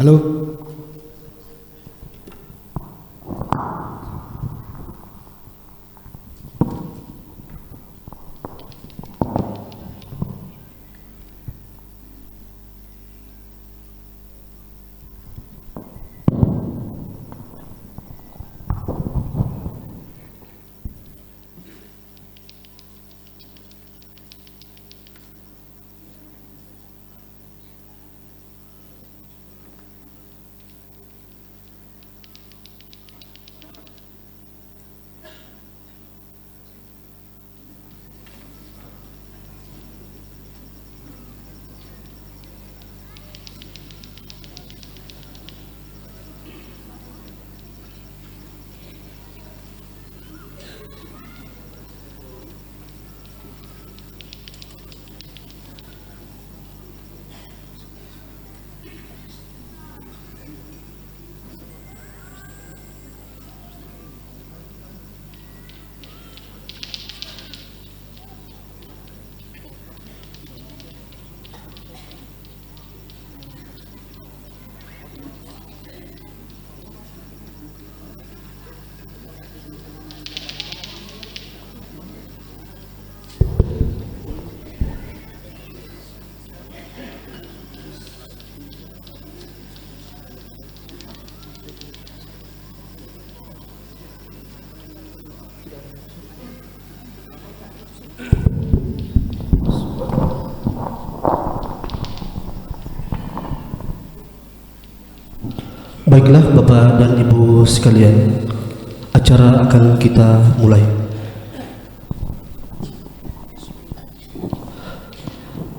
Halo. Baiklah Bapak dan Ibu sekalian, acara akan kita mulai.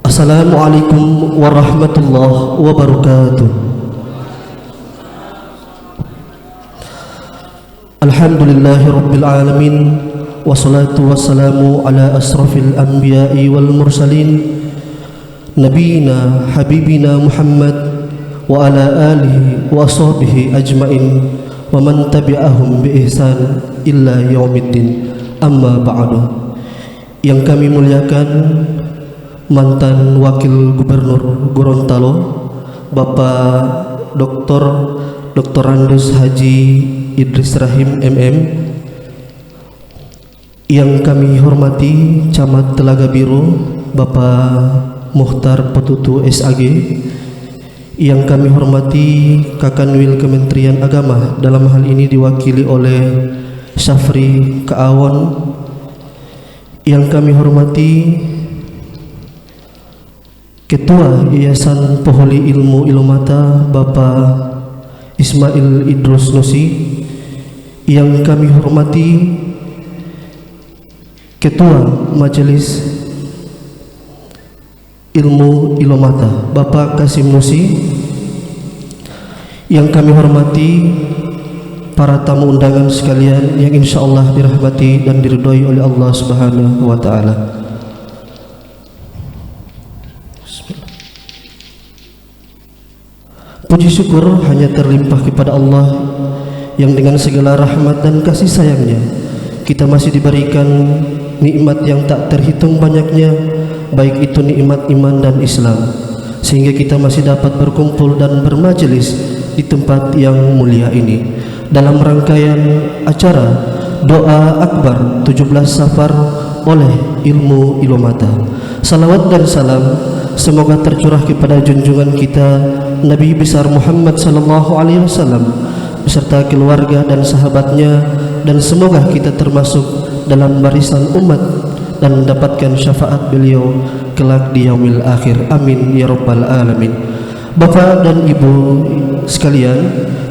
Assalamualaikum warahmatullahi wabarakatuh. Alhamdulillahi rabbil alamin, wassalatu wassalamu ala asrafil anbiya'i wal mursalin, nabiyina habibina Muhammad wa ala alihi wa sahbihi ajma'in wa man tabi'ahum bi ihsan illa yaumiddin, amma ba'du. Yang kami muliakan mantan Wakil Gubernur Gorontalo Bapak Dr. Andes Haji Idris Rahim MM, yang kami hormati Camat Telaga Biru Bapak Muhtar Petutu SAG, yang kami hormati Kakanwil Kementerian Agama, dalam hal ini diwakili oleh Syafri Kaawon, yang kami hormati Ketua Yayasan Poholi Ilmu Ilomata Bapak Ismail Idrus Nusi, yang kami hormati Ketua Majelis Ilmu Ilomata Bapak Kasim Nusi, yang kami hormati para tamu undangan sekalian yang insya Allah dirahmati dan diridhoi oleh Allah Subhanahu wa Ta'ala. Puji syukur hanya terlimpah kepada Allah yang dengan segala rahmat dan kasih sayangnya kita masih diberikan nikmat yang tak terhitung banyaknya, baik itu nikmat iman dan Islam, sehingga kita masih dapat berkumpul dan bermajelis di tempat yang mulia ini dalam rangkaian acara Doa Akbar 17 Safar oleh Ilmu Ilomata. Salawat dan salam semoga tercurah kepada junjungan kita Nabi besar Muhammad sallallahu alaihi wasallam beserta keluarga dan sahabatnya, dan semoga kita termasuk dalam barisan umat dan mendapatkan syafaat beliau kelak di yaumil akhir. Amin ya rabbal alamin. Bapak dan Ibu sekalian,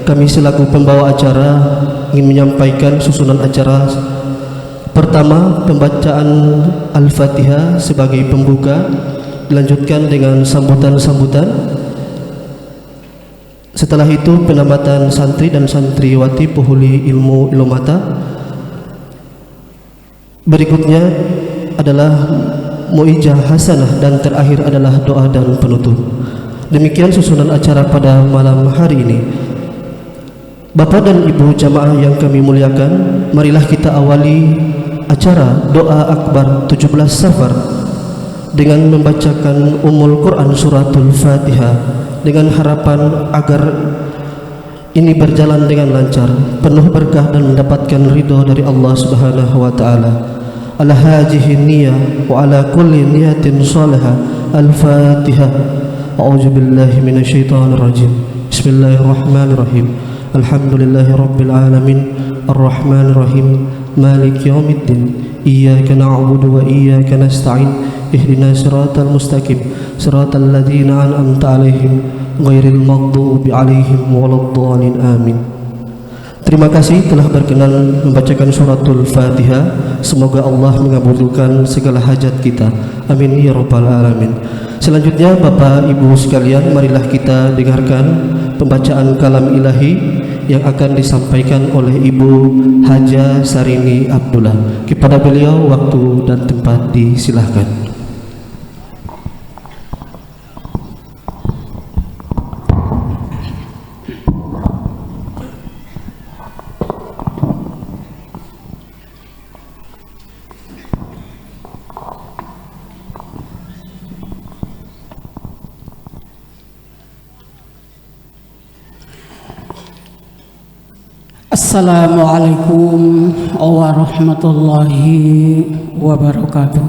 kami selaku pembawa acara ingin menyampaikan susunan acara. Pertama, pembacaan Al-Fatihah sebagai pembuka, dilanjutkan dengan sambutan-sambutan. Setelah itu penambatan santri dan santriwati Poholi Ilmu Ilomata. Berikutnya adalah muijah hasanah, dan terakhir adalah doa dan penutup. Demikian susunan acara pada malam hari ini. Bapak dan Ibu jamaah yang kami muliakan, marilah kita awali acara Doa Akbar 17 Safar dengan membacakan Ummul Quran Suratul Fatihah dengan harapan agar ini berjalan dengan lancar, penuh berkah dan mendapatkan ridha dari Allah Subhanahu wa taala. Ala hadhihi niyyah wa ala kulli niyatin salihah. Al-Fatihah. A'udzu billahi minasyaitonir rajim. Bismillahirrahmanirrahim. Alhamdulillahi rabbil alamin. Arrahmanir rahim. Maliki yaumiddin. Iyyaka na'budu wa iyyaka nasta'in. Ihdinas siratal mustaqim. Siratal ladzina an'amta 'alaihim ghairil maghdubi 'alaihim waladdallin. Amin. Terima kasih telah berkenan membacakan suratul Fatihah. Semoga Allah mengabulkan segala hajat kita. Amin ya rabbal alamin. Selanjutnya Bapak Ibu sekalian, marilah kita dengarkan pembacaan kalam ilahi yang akan disampaikan oleh Ibu Haja Sarini Abdullah. Kepada beliau waktu dan tempat disilahkan. Assalamualaikum warahmatullahi wabarakatuh.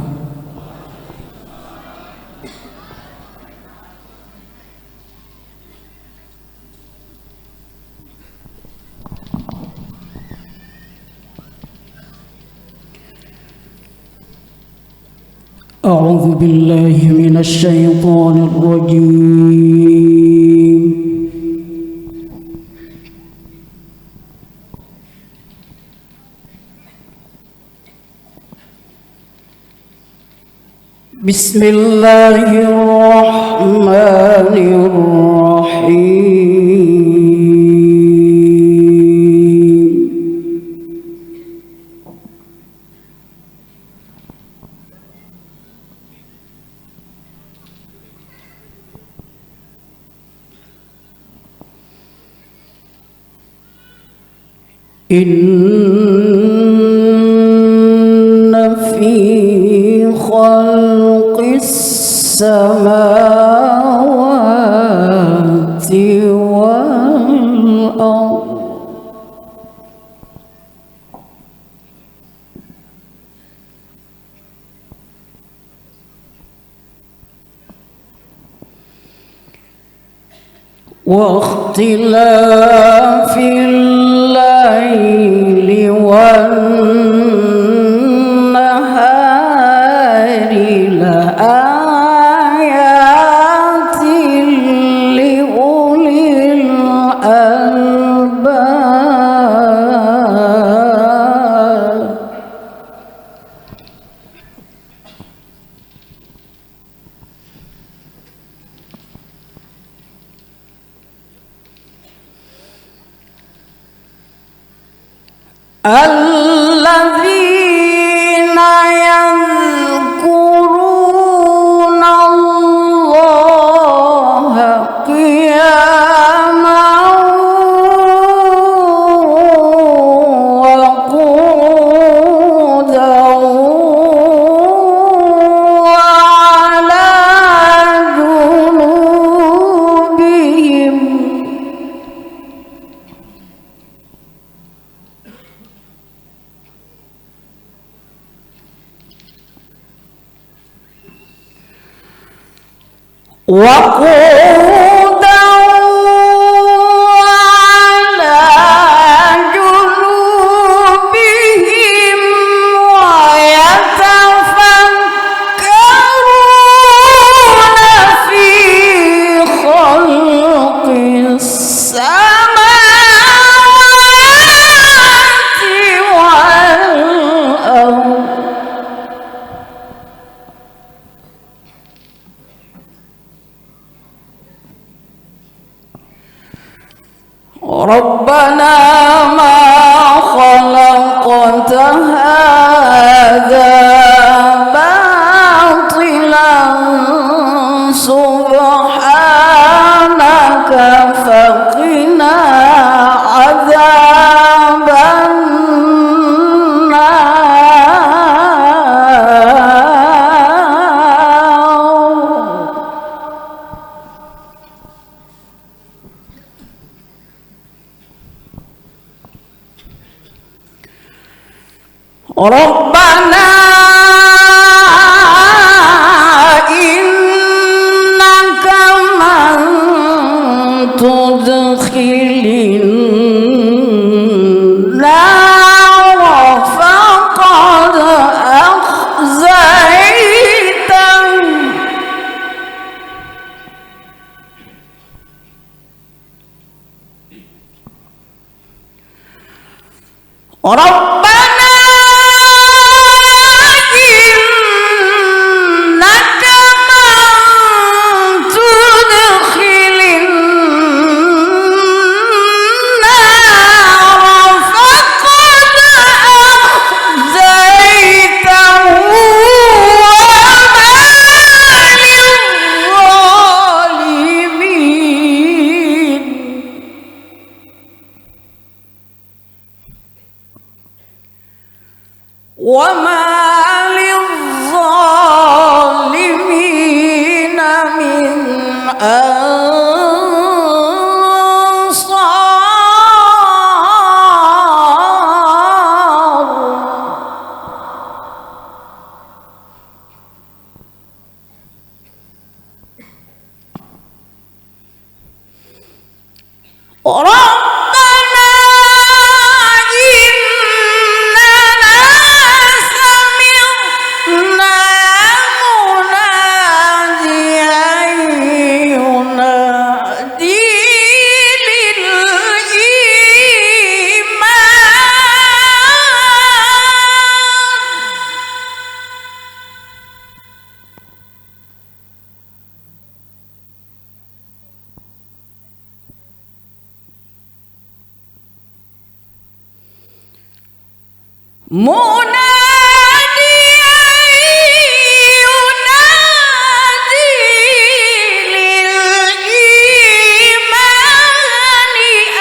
A'udzu billahi minasy syaithanir rajim. Bismillahirrahmanirrahim. Inna fi khalqis samawati wal ardh wa ikhtilafil laili wan nahari la ayatin li ulil albab. Alladzina yadhkuruna Allaha qiyaman wa qu'udan wa 'ala junubihim. Wa qu'udan ala junubihim wa yatafakkaruna fi khalqis samawati wal ardh. Rabbana ma khalaqta hadza batilan subhanaka faqina adzaban nar. ربنا إنك من تدخل النار فقد أخزيته ربنا إنك من تدخل النار فقد أخزيته وما للظالمين من أنصار ربنا إننا سمعنا مناديا ينادي للإيمان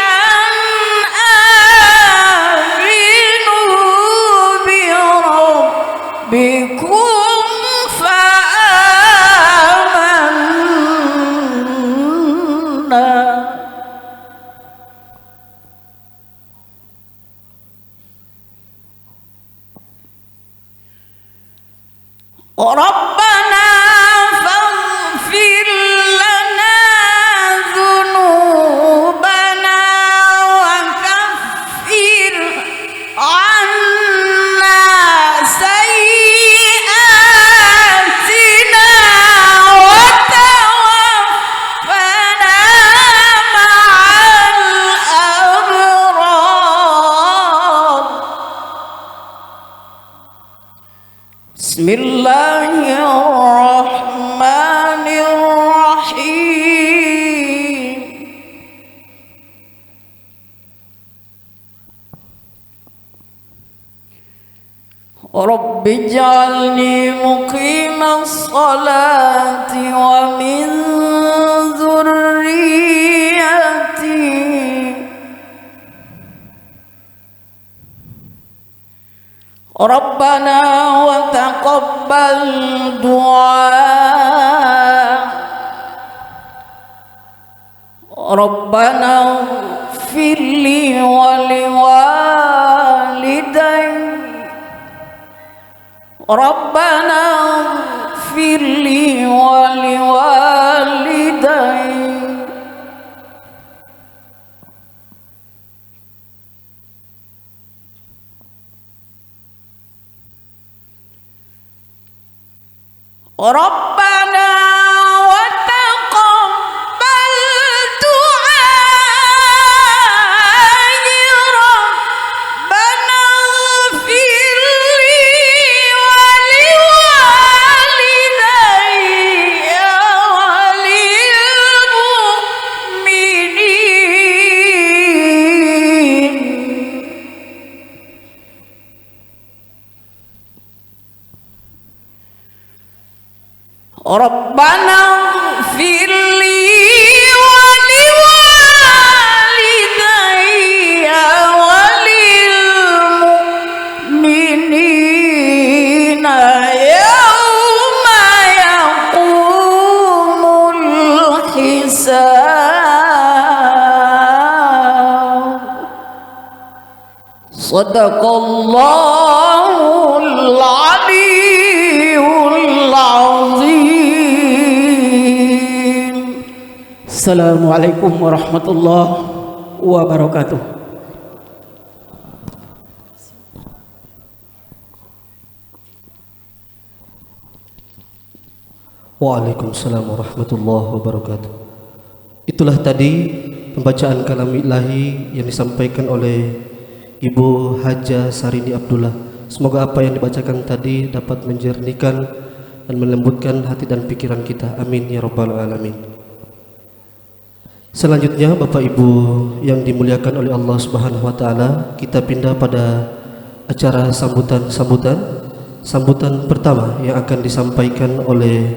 أن آمنوا بربكم فآمنا ربنا فاغفر لنا ذنوبنا وكفر عنا سيئاتنا وتوفنا مع الأبرار. بسم الله الرحمن الرحيم. رب اجعلني مقيم الصلاة ومن ذريتي ربنا وتقبل دعاء. ربنا اغفر لي ولوالدي ربنا اغفر لي ولوالدي ربنا وتقبل دعائي ربنا اغفر لي ولوالدي وللمؤمنين. ربنا اغفر لي ولوالدي وللمؤمنين يوم يقوم الحساب. صدق الله Assalamualaikum warahmatullahi wabarakatuh. Waalaikumsalam warahmatullahi wabarakatuh. Itulah tadi pembacaan kalam ilahi yang disampaikan oleh Ibu Haja Sarini Abdullah. Semoga apa yang dibacakan tadi dapat menjernihkan dan melembutkan hati dan pikiran kita. Amin ya rabbal alamin. Selanjutnya Bapak Ibu yang dimuliakan oleh Allah Subhanahu wa taala, kita pindah pada acara sambutan pertama yang akan disampaikan oleh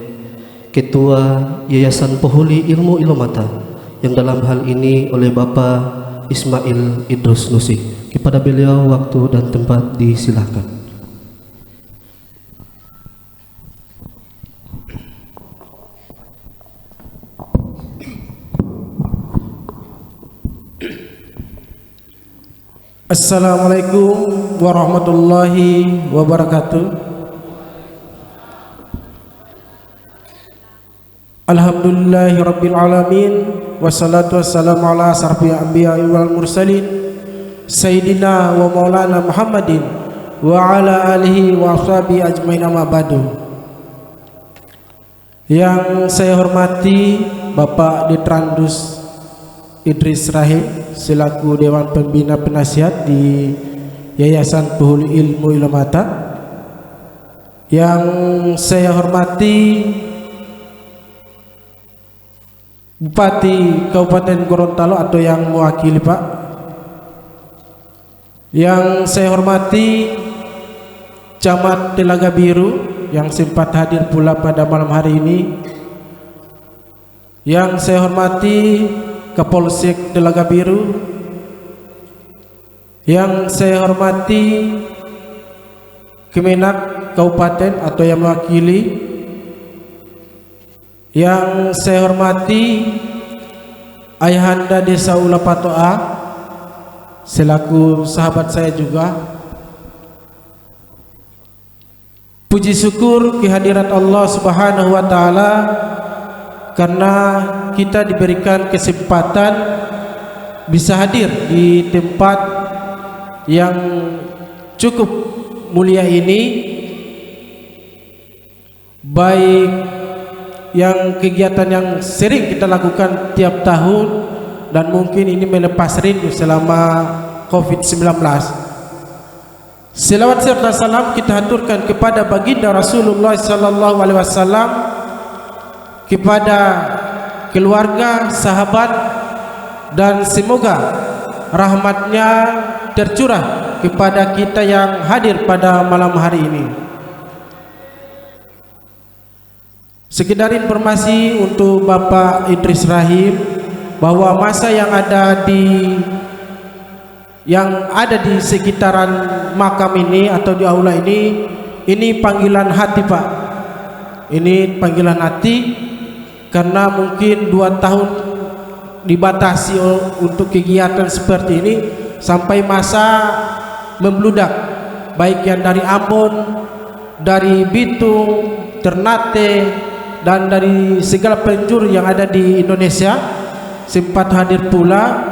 Ketua Yayasan Penghuli Ilmu Ilomata, yang dalam hal ini oleh Bapak Ismail Idrus Nusi. Kepada beliau waktu dan tempat disilahkan. Assalamualaikum warahmatullahi wabarakatuh. Alhamdulillahi rabbil alamin, wassalatu wassalamu ala asrafil anbiya'i wal mursalin Sayyidina wa maulana Muhammadin wa ala alihi wa ashabihi ajmain, amma ba'du. Yang saya hormati Bapak Ditrandus Idris Rahim selaku Dewan Pembina Penasihat di Yayasan Penghuli Ilmu Ilomata. Yang saya hormati Bupati Kabupaten Gorontalo atau yang mewakili Pak. Yang saya hormati Camat Telaga Biru yang sempat hadir pula pada malam hari ini. Yang saya hormati Kapolsek Telaga Biru. Yang saya hormati Kemenak Kabupaten atau yang mewakili. Yang saya hormati Ayahanda Desa Ulapatoa selaku sahabat saya juga. Puji syukur kehadirat Allah Subhanahu wa taala karena kita diberikan kesempatan bisa hadir di tempat yang cukup mulia ini, baik yang kegiatan yang sering kita lakukan tiap tahun dan mungkin ini melepas rindu selama COVID-19. Selawat serta salam kita haturkan kepada baginda Rasulullah sallallahu alaihi wasallam, kepada keluarga, sahabat, dan semoga rahmatnya tercurah kepada kita yang hadir pada malam hari ini. Sekedar informasi untuk Bapak Idris Rahim bahwa masa yang ada di sekitaran makam ini atau di aula ini panggilan hati Pak. Ini panggilan hati karena mungkin 2 tahun dibatasi untuk kegiatan seperti ini sampai masa membludak, baik yang dari Ambon, dari Bitung, Ternate, dan dari segala penjuru yang ada di Indonesia sempat hadir pula.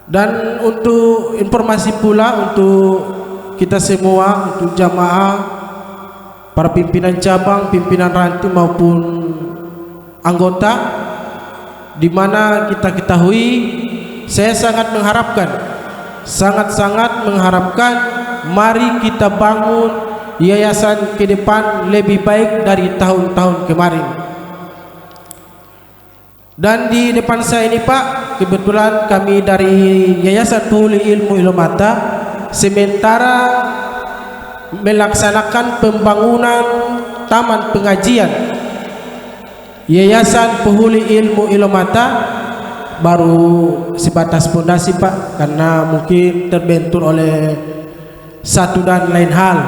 Dan untuk informasi pula untuk kita semua, untuk jamaah, para pimpinan cabang, pimpinan ranting maupun anggota, di mana kita ketahui, saya sangat mengharapkan mari kita bangun yayasan ke depan lebih baik dari tahun-tahun kemarin. Dan di depan saya ini Pak, kebetulan kami dari Yayasan Penghuli Ilmu Ilomata sementara melaksanakan pembangunan taman pengajian Yayasan Penghuli Ilmu Ilomata, baru sebatas fondasi Pak, karena mungkin terbentur oleh satu dan lain hal.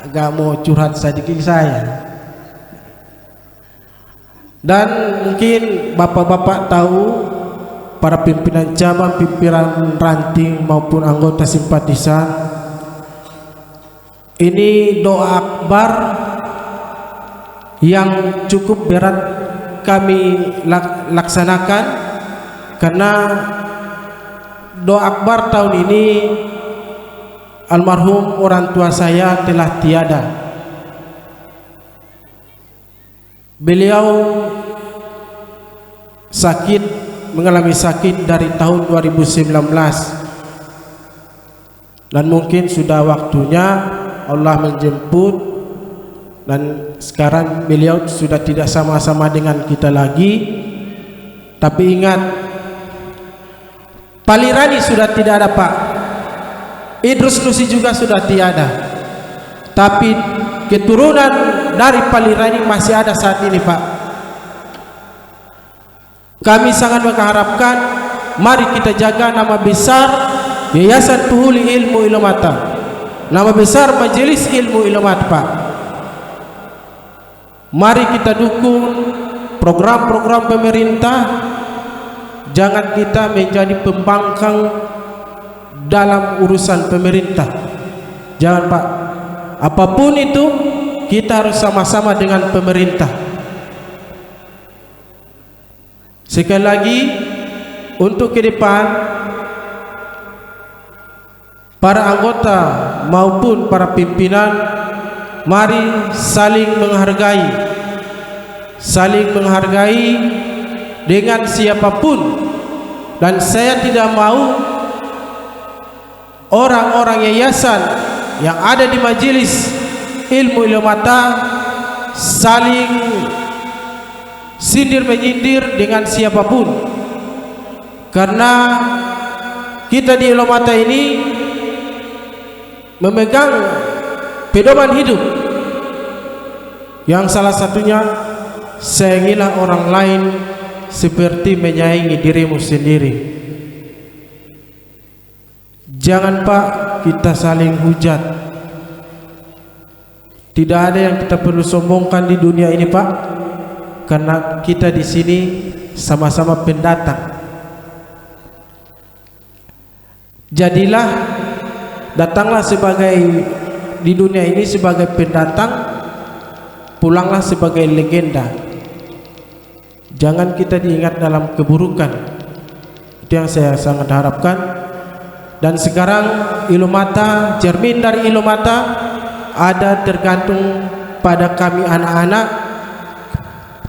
Agak mau curhat sedikit saya. Dan mungkin bapak-bapak tahu, para pimpinan cabang, pimpinan ranting maupun anggota simpatisan, ini doa akbar yang cukup berat kami laksanakan karena doa akbar tahun ini almarhum orang tua saya telah tiada. Beliau mengalami sakit dari tahun 2019 dan mungkin sudah waktunya Allah menjemput, dan sekarang beliau sudah tidak sama-sama dengan kita lagi. Tapi ingat, Palirani sudah tidak ada Pak, Idrus Nusi juga sudah tiada, tapi keturunan dari Palirani masih ada saat ini Pak. Kami sangat mengharapkan, mari kita jaga nama besar Yayasan Puhuli Ilmu Ilomata, nama besar Majelis Ilmu Ilomat Pak. Mari kita dukung program-program pemerintah. Jangan kita menjadi pembangkang dalam urusan pemerintah. Jangan Pak, apapun itu kita harus sama-sama dengan pemerintah. Sekali lagi, untuk ke depan, para anggota maupun para pimpinan, mari saling menghargai dengan siapapun. Dan saya tidak mau orang-orang yayasan yang ada di Majelis Ilmu Ilomata saling sindir menyindir dengan siapapun, karena kita di Ilomata ini memegang pedoman hidup yang salah satunya sayangilah orang lain seperti menyayangi dirimu sendiri. Jangan Pak kita saling hujat. Tidak ada yang kita perlu sombongkan di dunia ini Pak, karena kita di sini sama-sama pendatang. Datanglah sebagai di dunia ini sebagai pendatang, pulanglah sebagai legenda. Jangan kita diingat dalam keburukan. Itu yang saya sangat harapkan. Dan sekarang Ilomata, cermin dari Ilomata ada tergantung pada kami anak-anak,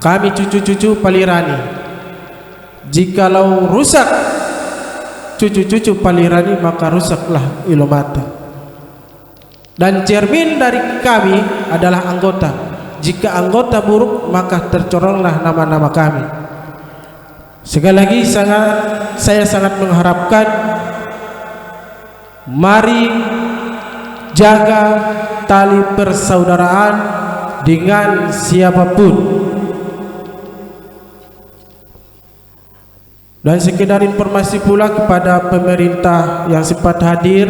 kami cucu-cucu Palirani. Jikalau rusak cucu-cucu Palirani, maka rusaklah Ilomata. Dan cermin dari kami adalah anggota. Jika anggota buruk, maka tercoronglah nama-nama kami. Sekali lagi saya sangat mengharapkan, mari jaga tali persaudaraan dengan siapapun. Dan sekedar informasi pula kepada pemerintah yang sempat hadir,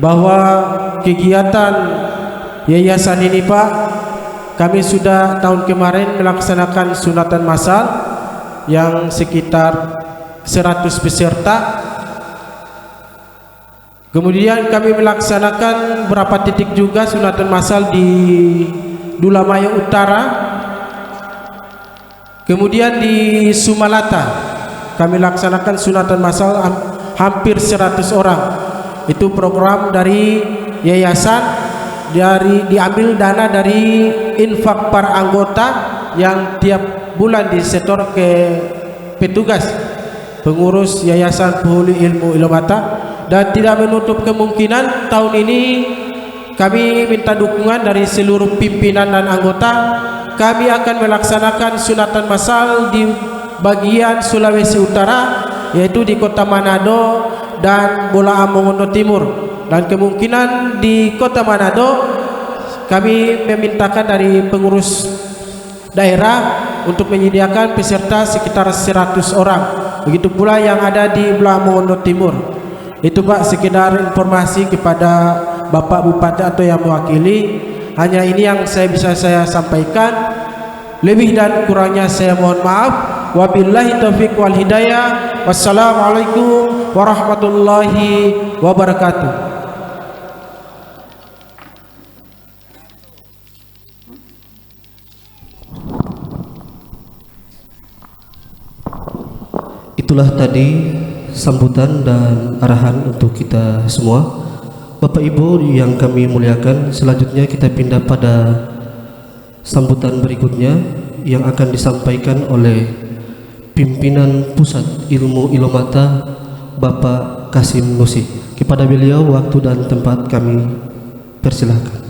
bahwa kegiatan yayasan ini Pak, kami sudah tahun kemarin melaksanakan sunatan massal yang sekitar 100 peserta. Kemudian kami melaksanakan beberapa titik juga sunatan massal di Dulamaya Utara. Kemudian di Sumalata kami laksanakan sunatan massal hampir 100 orang. Itu program dari yayasan, diambil dana dari infak para anggota yang tiap bulan disetor ke petugas pengurus Yayasan Puhuli Ilmu Ilomata. Dan tidak menutup kemungkinan tahun ini kami minta dukungan dari seluruh pimpinan dan anggota. Kami akan melaksanakan sunatan massal di bagian Sulawesi Utara, yaitu di Kota Manado dan Bolaang Mongondo Timur. Dan kemungkinan di Kota Manado kami memintakan dari pengurus daerah untuk menyediakan peserta sekitar 100 orang. Begitu pula yang ada di Bolaang Mongondo Timur. Itu Pak, sekedar informasi kepada Bapak Bupati atau yang mewakili. Hanya ini yang bisa saya sampaikan. Lebih dan kurangnya saya mohon maaf. Wabillahi taufiq wal hidayah. Wassalamualaikum warahmatullahi wabarakatuh. itulah tadi sambutan dan arahan untuk kita semua. Bapak Ibu yang kami muliakan, selanjutnya kita pindah pada sambutan berikutnya yang akan disampaikan oleh pimpinan Pusat Ilmu Ilomata Bapak Kasim Nusi. Kepada beliau waktu dan tempat kami persilahkan.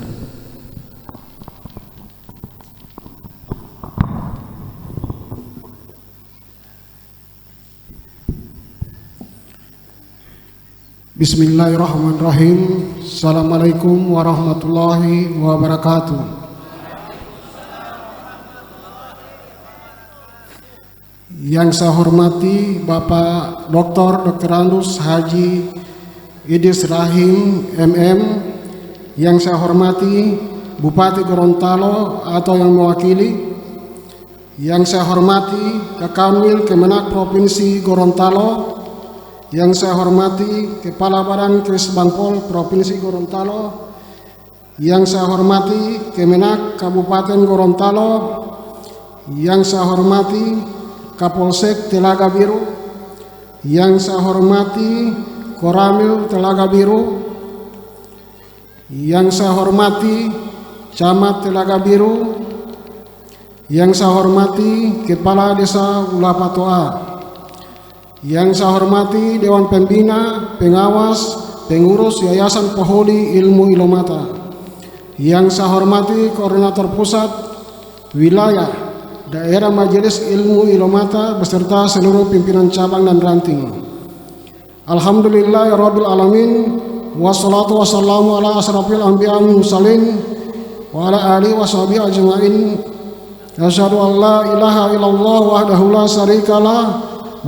Bismillahirrahmanirrahim. Assalamualaikum warahmatullahi wabarakatuh. Yang saya hormati Bapak Dr. Andus Haji Idris Rahim MM. Yang saya hormati Bupati Gorontalo atau yang mewakili. Yang saya hormati Kakanwil Kemenak Provinsi Gorontalo. Yang saya hormati Kepala Badan Kesbangpol Provinsi Gorontalo, yang saya hormati Kemenak Kabupaten Gorontalo, yang saya hormati Kapolsek Telaga Biru, yang saya hormati Koramil Telaga Biru, yang saya hormati Camat Telaga Biru, yang saya hormati Kepala Desa Ulapatoa, yang saya hormati Dewan Pembina, Pengawas, Pengurus Yayasan Poholi Ilmu Ilomata, yang saya hormati Koordinator Pusat Wilayah Daerah Majelis Ilmu Ilomata beserta seluruh pimpinan cabang dan ranting. Alhamdulillahirabbil alamin, wassalatu wassalamu ala asrofil anbiya wal mursalin wa ala alihi washabihi ajmain. Asyhadu an la ilaha illallah wahdahu la syarikalah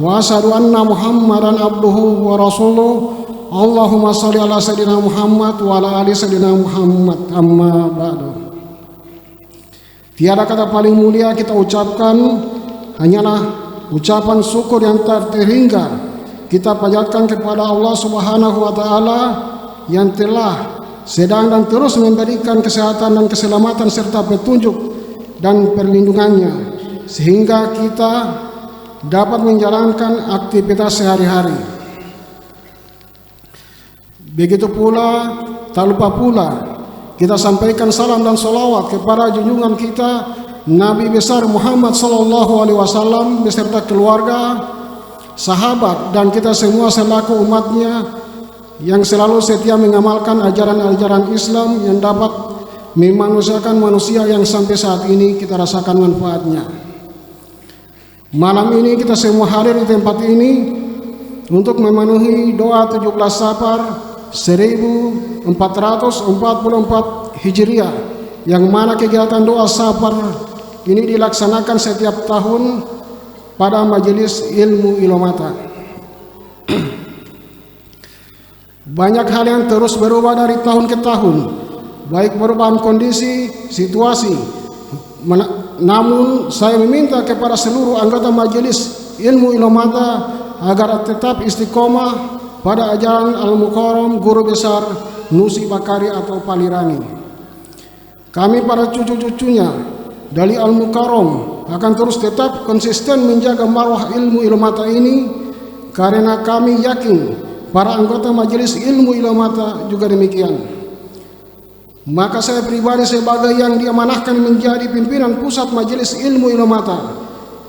wa asyhadu anna Muhammadan abduhu wa rasuluh. Allahumma shalli ala sayyidina Muhammad wa ala ali sayyidina Muhammad. Amma ba'du. Tiada kata paling mulia kita ucapkan, hanyalah ucapan syukur yang tak terhingga kita panjatkan kepada Allah Subhanahu wa taala yang telah, sedang dan terus memberikan kesehatan dan keselamatan serta petunjuk dan perlindungannya sehingga kita dapat menjalankan aktivitas sehari-hari. Begitu pula, tak lupa pula kita sampaikan salam dan salawat kepada junjungan kita Nabi besar Muhammad SAW beserta keluarga, sahabat dan kita semua selaku umatnya yang selalu setia mengamalkan ajaran-ajaran Islam yang dapat memanusiakan manusia yang sampai saat ini kita rasakan manfaatnya. Malam ini kita semua hadir di tempat ini untuk memenuhi doa 17 Safar 1444 Hijriah, yang mana kegiatan doa Safar ini dilaksanakan setiap tahun pada Majelis Ilmu Ilomata. Banyak hal yang terus berubah dari tahun ke tahun, baik perubahan kondisi, situasi. Namun saya meminta kepada seluruh anggota Majelis Ilmu Ilomata agar tetap istiqomah pada ajaran Al-Mukarram Guru Besar Nusi Bakari atau Palirani. Kami para cucu-cucunya dari Al-Mukarram akan terus tetap konsisten menjaga marwah ilmu Ilomata ini, karena kami yakin para anggota Majelis Ilmu Ilomata juga demikian. Maka saya pribadi sebagai yang diamanahkan menjadi pimpinan pusat Majelis Ilmu Ilomata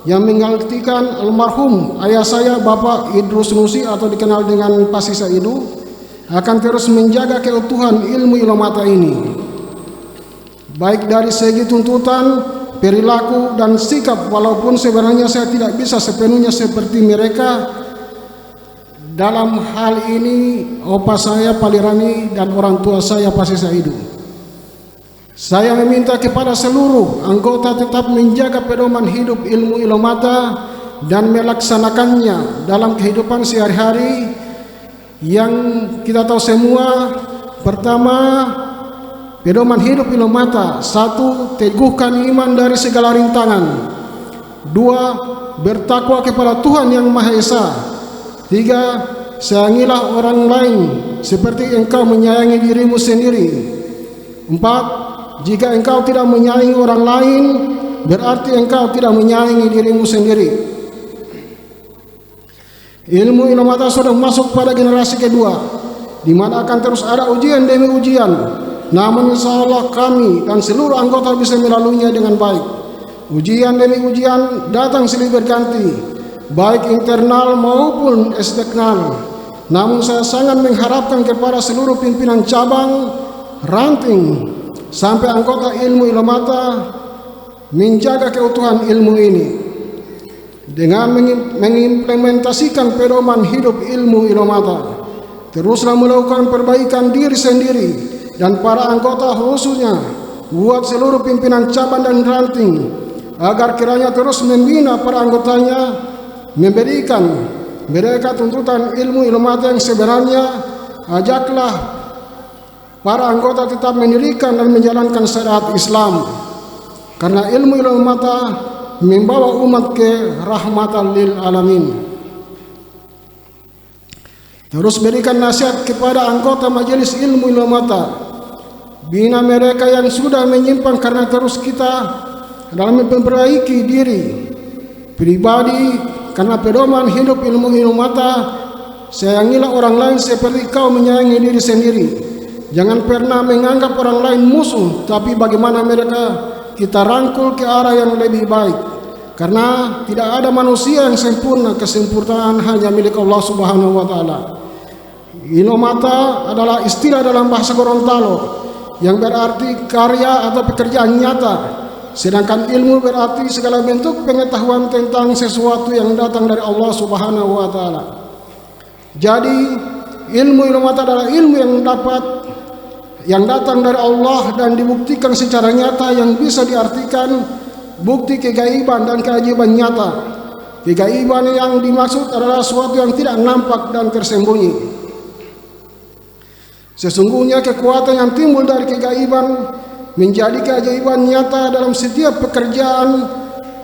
yang menggantikan almarhum ayah saya Bapak Idrus Nusi atau dikenal dengan Pasisa Idu, akan terus menjaga keutuhan ilmu Ilomata ini, baik dari segi tuntutan, perilaku dan sikap, walaupun sebenarnya saya tidak bisa sepenuhnya seperti mereka. Dalam hal ini opa saya Palirani dan orang tua saya Pasisa Idu. Saya meminta kepada seluruh anggota tetap menjaga pedoman hidup ilmu Ilomata dan melaksanakannya dalam kehidupan sehari-hari. Yang kita tahu semua, pertama, pedoman hidup Ilomata: 1. Teguhkan iman dari segala rintangan. 2. Bertakwa kepada Tuhan Yang Maha Esa. 3. Sayangilah orang lain seperti engkau menyayangi dirimu sendiri. 4. Jika engkau tidak menyayangi orang lain, berarti engkau tidak menyayangi dirimu sendiri. Ilmu Ilomata sudah masuk pada generasi kedua, di mana akan terus ada ujian demi ujian. Namun insya Allah kami dan seluruh anggota bisa melaluinya dengan baik. Ujian demi ujian datang silih berganti, baik internal maupun eksternal. Namun saya sangat mengharapkan kepada seluruh pimpinan cabang, ranting, sampai anggota ilmu Ilomata menjaga keutuhan ilmu ini dengan mengimplementasikan pedoman hidup ilmu Ilomata. Teruslah melakukan perbaikan diri sendiri dan para anggota, khususnya buat seluruh pimpinan cabang dan ranting, agar kiranya terus membina para anggotanya, memberikan mereka tuntutan ilmu Ilomata yang sebenarnya. Ajaklah para anggota tetap mendirikan dan menjalankan syariat Islam, karena ilmu Ilomata membawa umat ke rahmatan lil alamin. Terus berikan nasihat kepada anggota majelis ilmu Ilomata, bina mereka yang sudah menyimpang, karena terus kita dalam memperbaiki diri pribadi, karena pedoman hidup ilmu Ilomata, sayangilah orang lain seperti kau menyayangi diri sendiri. Jangan pernah menganggap orang lain musuh, tapi bagaimana mereka kita rangkul ke arah yang lebih baik, karena tidak ada manusia yang sempurna. Kesempurnaan hanya milik Allah Subhanahu wa Ta'ala. Ilomata adalah istilah dalam bahasa Gorontalo yang berarti karya atau pekerjaan nyata, sedangkan ilmu berarti segala bentuk pengetahuan tentang sesuatu yang datang dari Allah Subhanahu wa Ta'ala. Jadi ilmu Ilomata adalah ilmu yang datang dari Allah dan dibuktikan secara nyata, yang bisa diartikan bukti kegaiban dan keajaiban nyata. Kegaiban yang dimaksud adalah sesuatu yang tidak nampak dan tersembunyi. Sesungguhnya kekuatan yang timbul dari kegaiban menjadi keajaiban nyata dalam setiap pekerjaan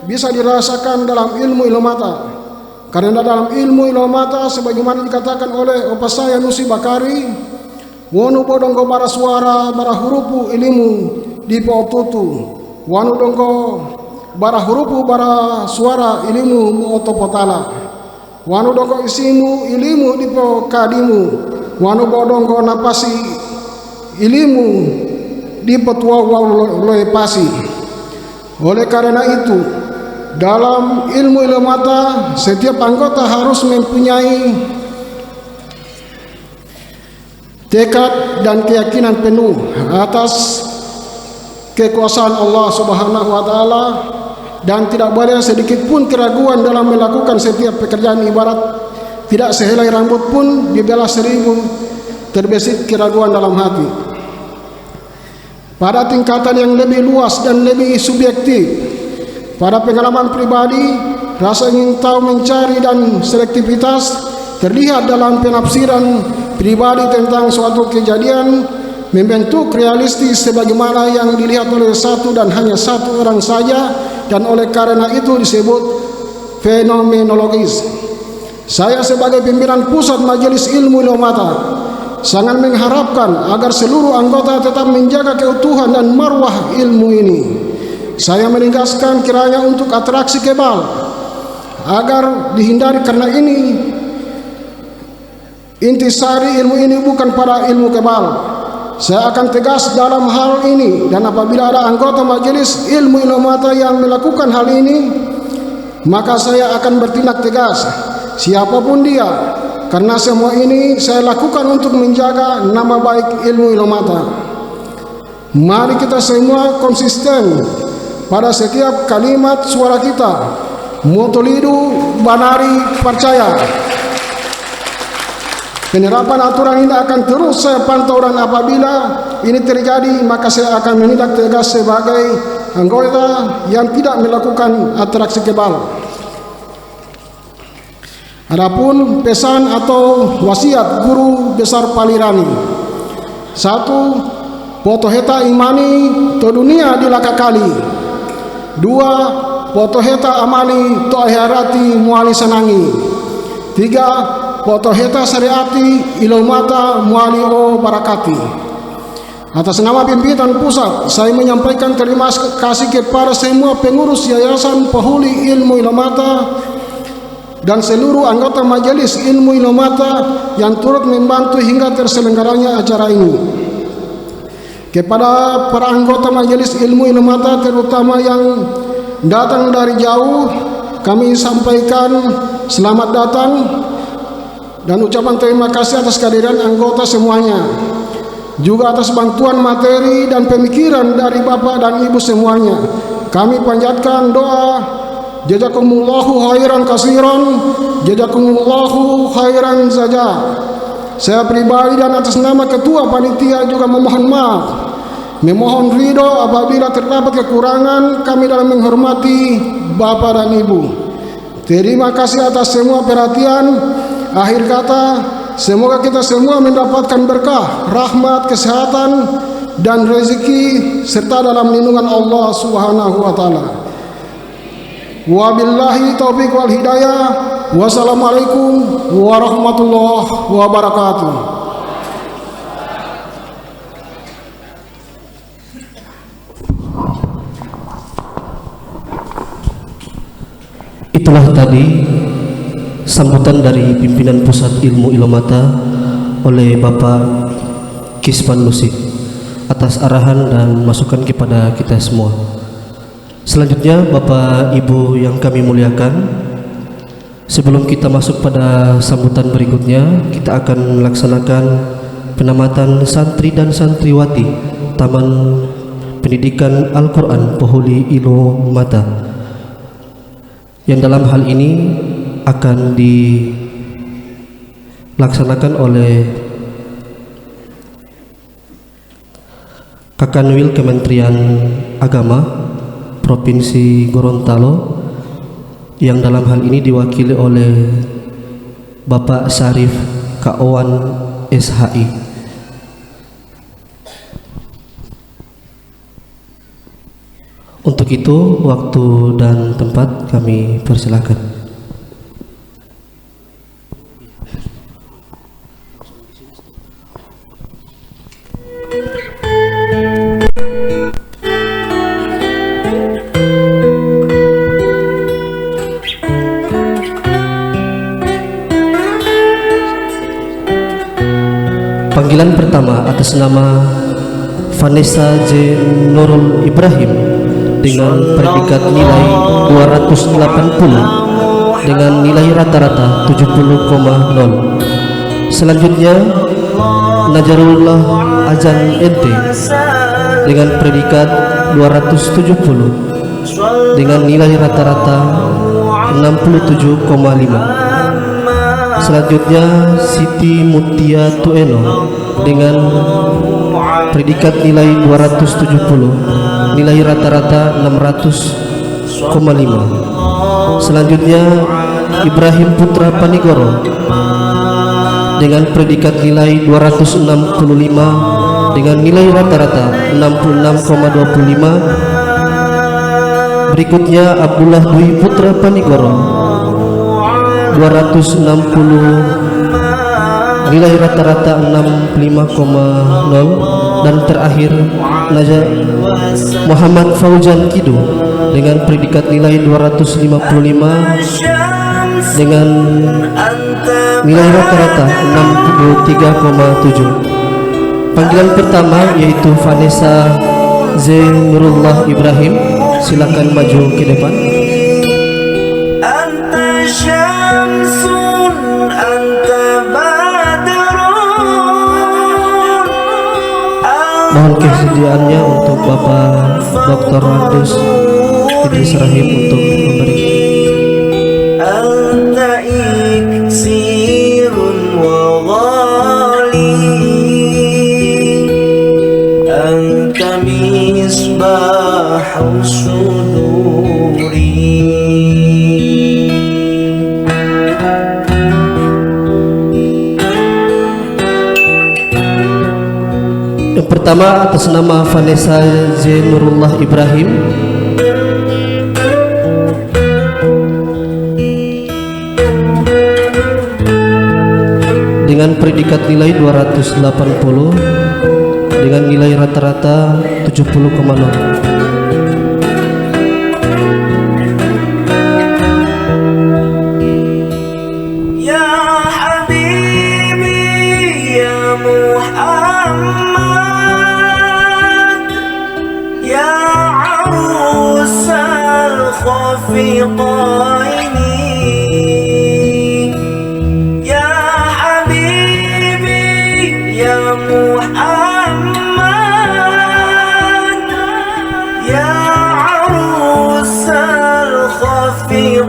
bisa dirasakan dalam ilmu Ilomata. Karena dalam ilmu Ilomata, sebagaimana dikatakan oleh Opa saya Nusi Bakari, wanu bodongko bara suara bara hurupu ilimu di tutu, wanu dongko bara hurupu bara suara ilimu mu otopotala, wanu dongko isimu ilimu di kadimu, wanu bodongko napasi ilimu di petua loe pasi. Oleh karena itu, dalam ilmu Ilomata setiap anggota harus mempunyai tekad dan keyakinan penuh atas kekuasaan Allah Subhanahu wa Ta'ala, dan tidak boleh sedikit pun keraguan dalam melakukan setiap pekerjaan. Ibarat tidak sehelai rambut pun dibelah 1000, terbesit keraguan dalam hati. Pada tingkatan yang lebih luas dan lebih subjektif, pada pengalaman pribadi, rasa ingin tahu, mencari, dan selektivitas terlihat dalam penafsiran pribadi tentang suatu kejadian, membentuk realistis sebagaimana yang dilihat oleh satu dan hanya satu orang saja, dan oleh karena itu disebut fenomenologis. Saya sebagai pimpinan pusat majelis ilmu Ilomata sangat mengharapkan agar seluruh anggota tetap menjaga keutuhan dan marwah ilmu ini. Saya menegaskan kiranya untuk atraksi kebal agar dihindari, karena ini intisari ilmu ini bukan pada ilmu kebal. Saya akan tegas dalam hal ini, dan apabila ada anggota majelis ilmu Ilomata yang melakukan hal ini, maka saya akan bertindak tegas siapapun dia, karena semua ini saya lakukan untuk menjaga nama baik ilmu Ilomata. Mari kita semua konsisten pada setiap kalimat suara kita. Mutolidu Banari percaya. Penerapan aturan ini akan terus saya pantau, dan apabila ini terjadi maka saya akan menindak tegas sebagai anggota yang tidak melakukan atraksi kebal. Adapun pesan atau wasiat guru besar Palirani: 1. Potoheta imani to dunia dilakakali. 2. Potoheta amali to akharati muali senangi. 3. Potoheta syariati Ilomata muali o barakati. Atas nama pimpinan pusat, saya menyampaikan terima kasih kepada semua pengurus Yayasan Pahuli Ilmu Ilomata dan seluruh anggota Majelis Ilmu Ilomata yang turut membantu hingga terselenggaranya acara ini. Kepada para anggota Majelis Ilmu Ilomata terutama yang datang dari jauh, kami sampaikan selamat datang dan ucapan terima kasih atas kehadiran anggota semuanya, juga atas bantuan materi dan pemikiran dari Bapak dan Ibu semuanya. Kami panjatkan doa, jazakumullahu khairan kasiran, jazakumullahu khairan saja. Saya pribadi dan atas nama ketua panitia juga memohon maaf, memohon ridho apabila terdapat kekurangan kami dalam menghormati Bapak dan Ibu. Terima kasih atas semua perhatian. Akhir kata, semoga kita semua mendapatkan berkah, rahmat, kesehatan, dan rezeki serta dalam lindungan Allah Subhanahu wa taala. Wabillahi taufiq wal hidayah. Wassalamualaikum warahmatullahi wabarakatuh. Itulah tadi sambutan dari pimpinan Pusat Ilmu Ilomata oleh Bapak Kispan Musik atas arahan dan masukan kepada kita semua. Selanjutnya Bapak Ibu yang kami muliakan, sebelum kita masuk pada sambutan berikutnya, kita akan melaksanakan penamatan santri dan santriwati Taman Pendidikan Al-Quran Pohuli Ilomata, yang dalam hal ini akan dilaksanakan oleh Kakanwil Kementerian Agama Provinsi Gorontalo, yang dalam hal ini diwakili oleh Bapak Syarif Kaowan SHI. Untuk itu, waktu dan tempat kami persilakan. Panggilan pertama atas nama Vanessa J. Nurul Ibrahim dengan predikat nilai 280 dengan nilai rata-rata 70,0. Selanjutnya Najarullah Azan NT dengan predikat 270 dengan nilai rata-rata 67,5. Selanjutnya Siti Mutia Tueno dengan predikat nilai 270, nilai rata-rata 600,5. Selanjutnya Ibrahim Putra Panigoro dengan predikat nilai 265 dengan nilai rata-rata 66,25. Berikutnya Abdullah Dwi Putra Panigoro 260, nilai rata-rata 65,0. Dan terakhir Muhammad Fauzan Kidu dengan predikat nilai 255 dengan nilai rata-rata 63,7. Panggilan pertama yaitu Vanessa Z. Nurullah Ibrahim, silakan maju ke depan. Mohon kesediaannya untuk Bapak Dr. Randus Idris Rahim untuk memberi. Anta iksirun wa ghali, anta misbahus suduri. Yang pertama atas nama Vanessa Z. Nurullah Ibrahim dengan predikat nilai 280 dengan nilai rata-rata 70,0. الخفقين يا حبيبي يا محمد يا عروس الخفقين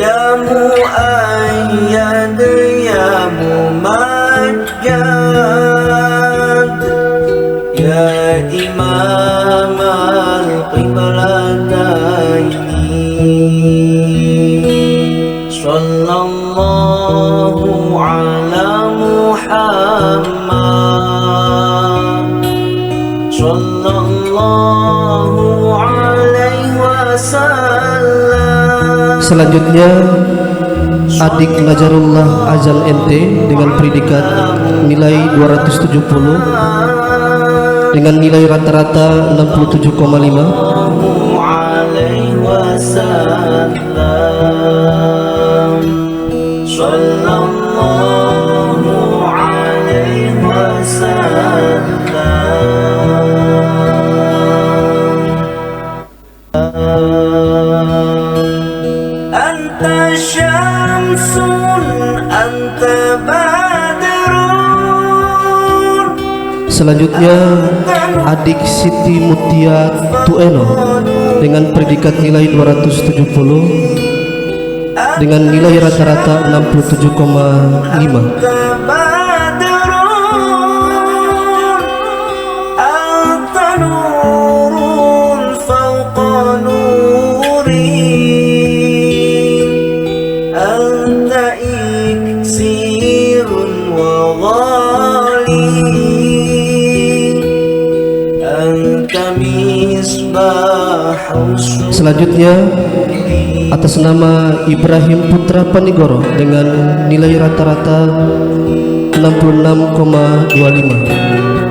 يا مؤيد يا ممجد يا إمام القبلتين صلى الله على محمد صلى الله عليه وسلم. Selanjutnya adik Nazarullah Azam NT dengan predikat nilai 270 dengan nilai rata-rata 67,5. عليه وسلم صلى الله عليه وسلم. أنت شمس أنت بدر. Selanjutnya adik Siti Mutia Tueno dengan predikat nilai 270 dengan nilai rata-rata 67,5. أنت نور فوق نوري أنت إكسير وغالي أنت مصباح Selanjutnya atas nama Ibrahim Putra Panigoro dengan nilai rata-rata 66,25.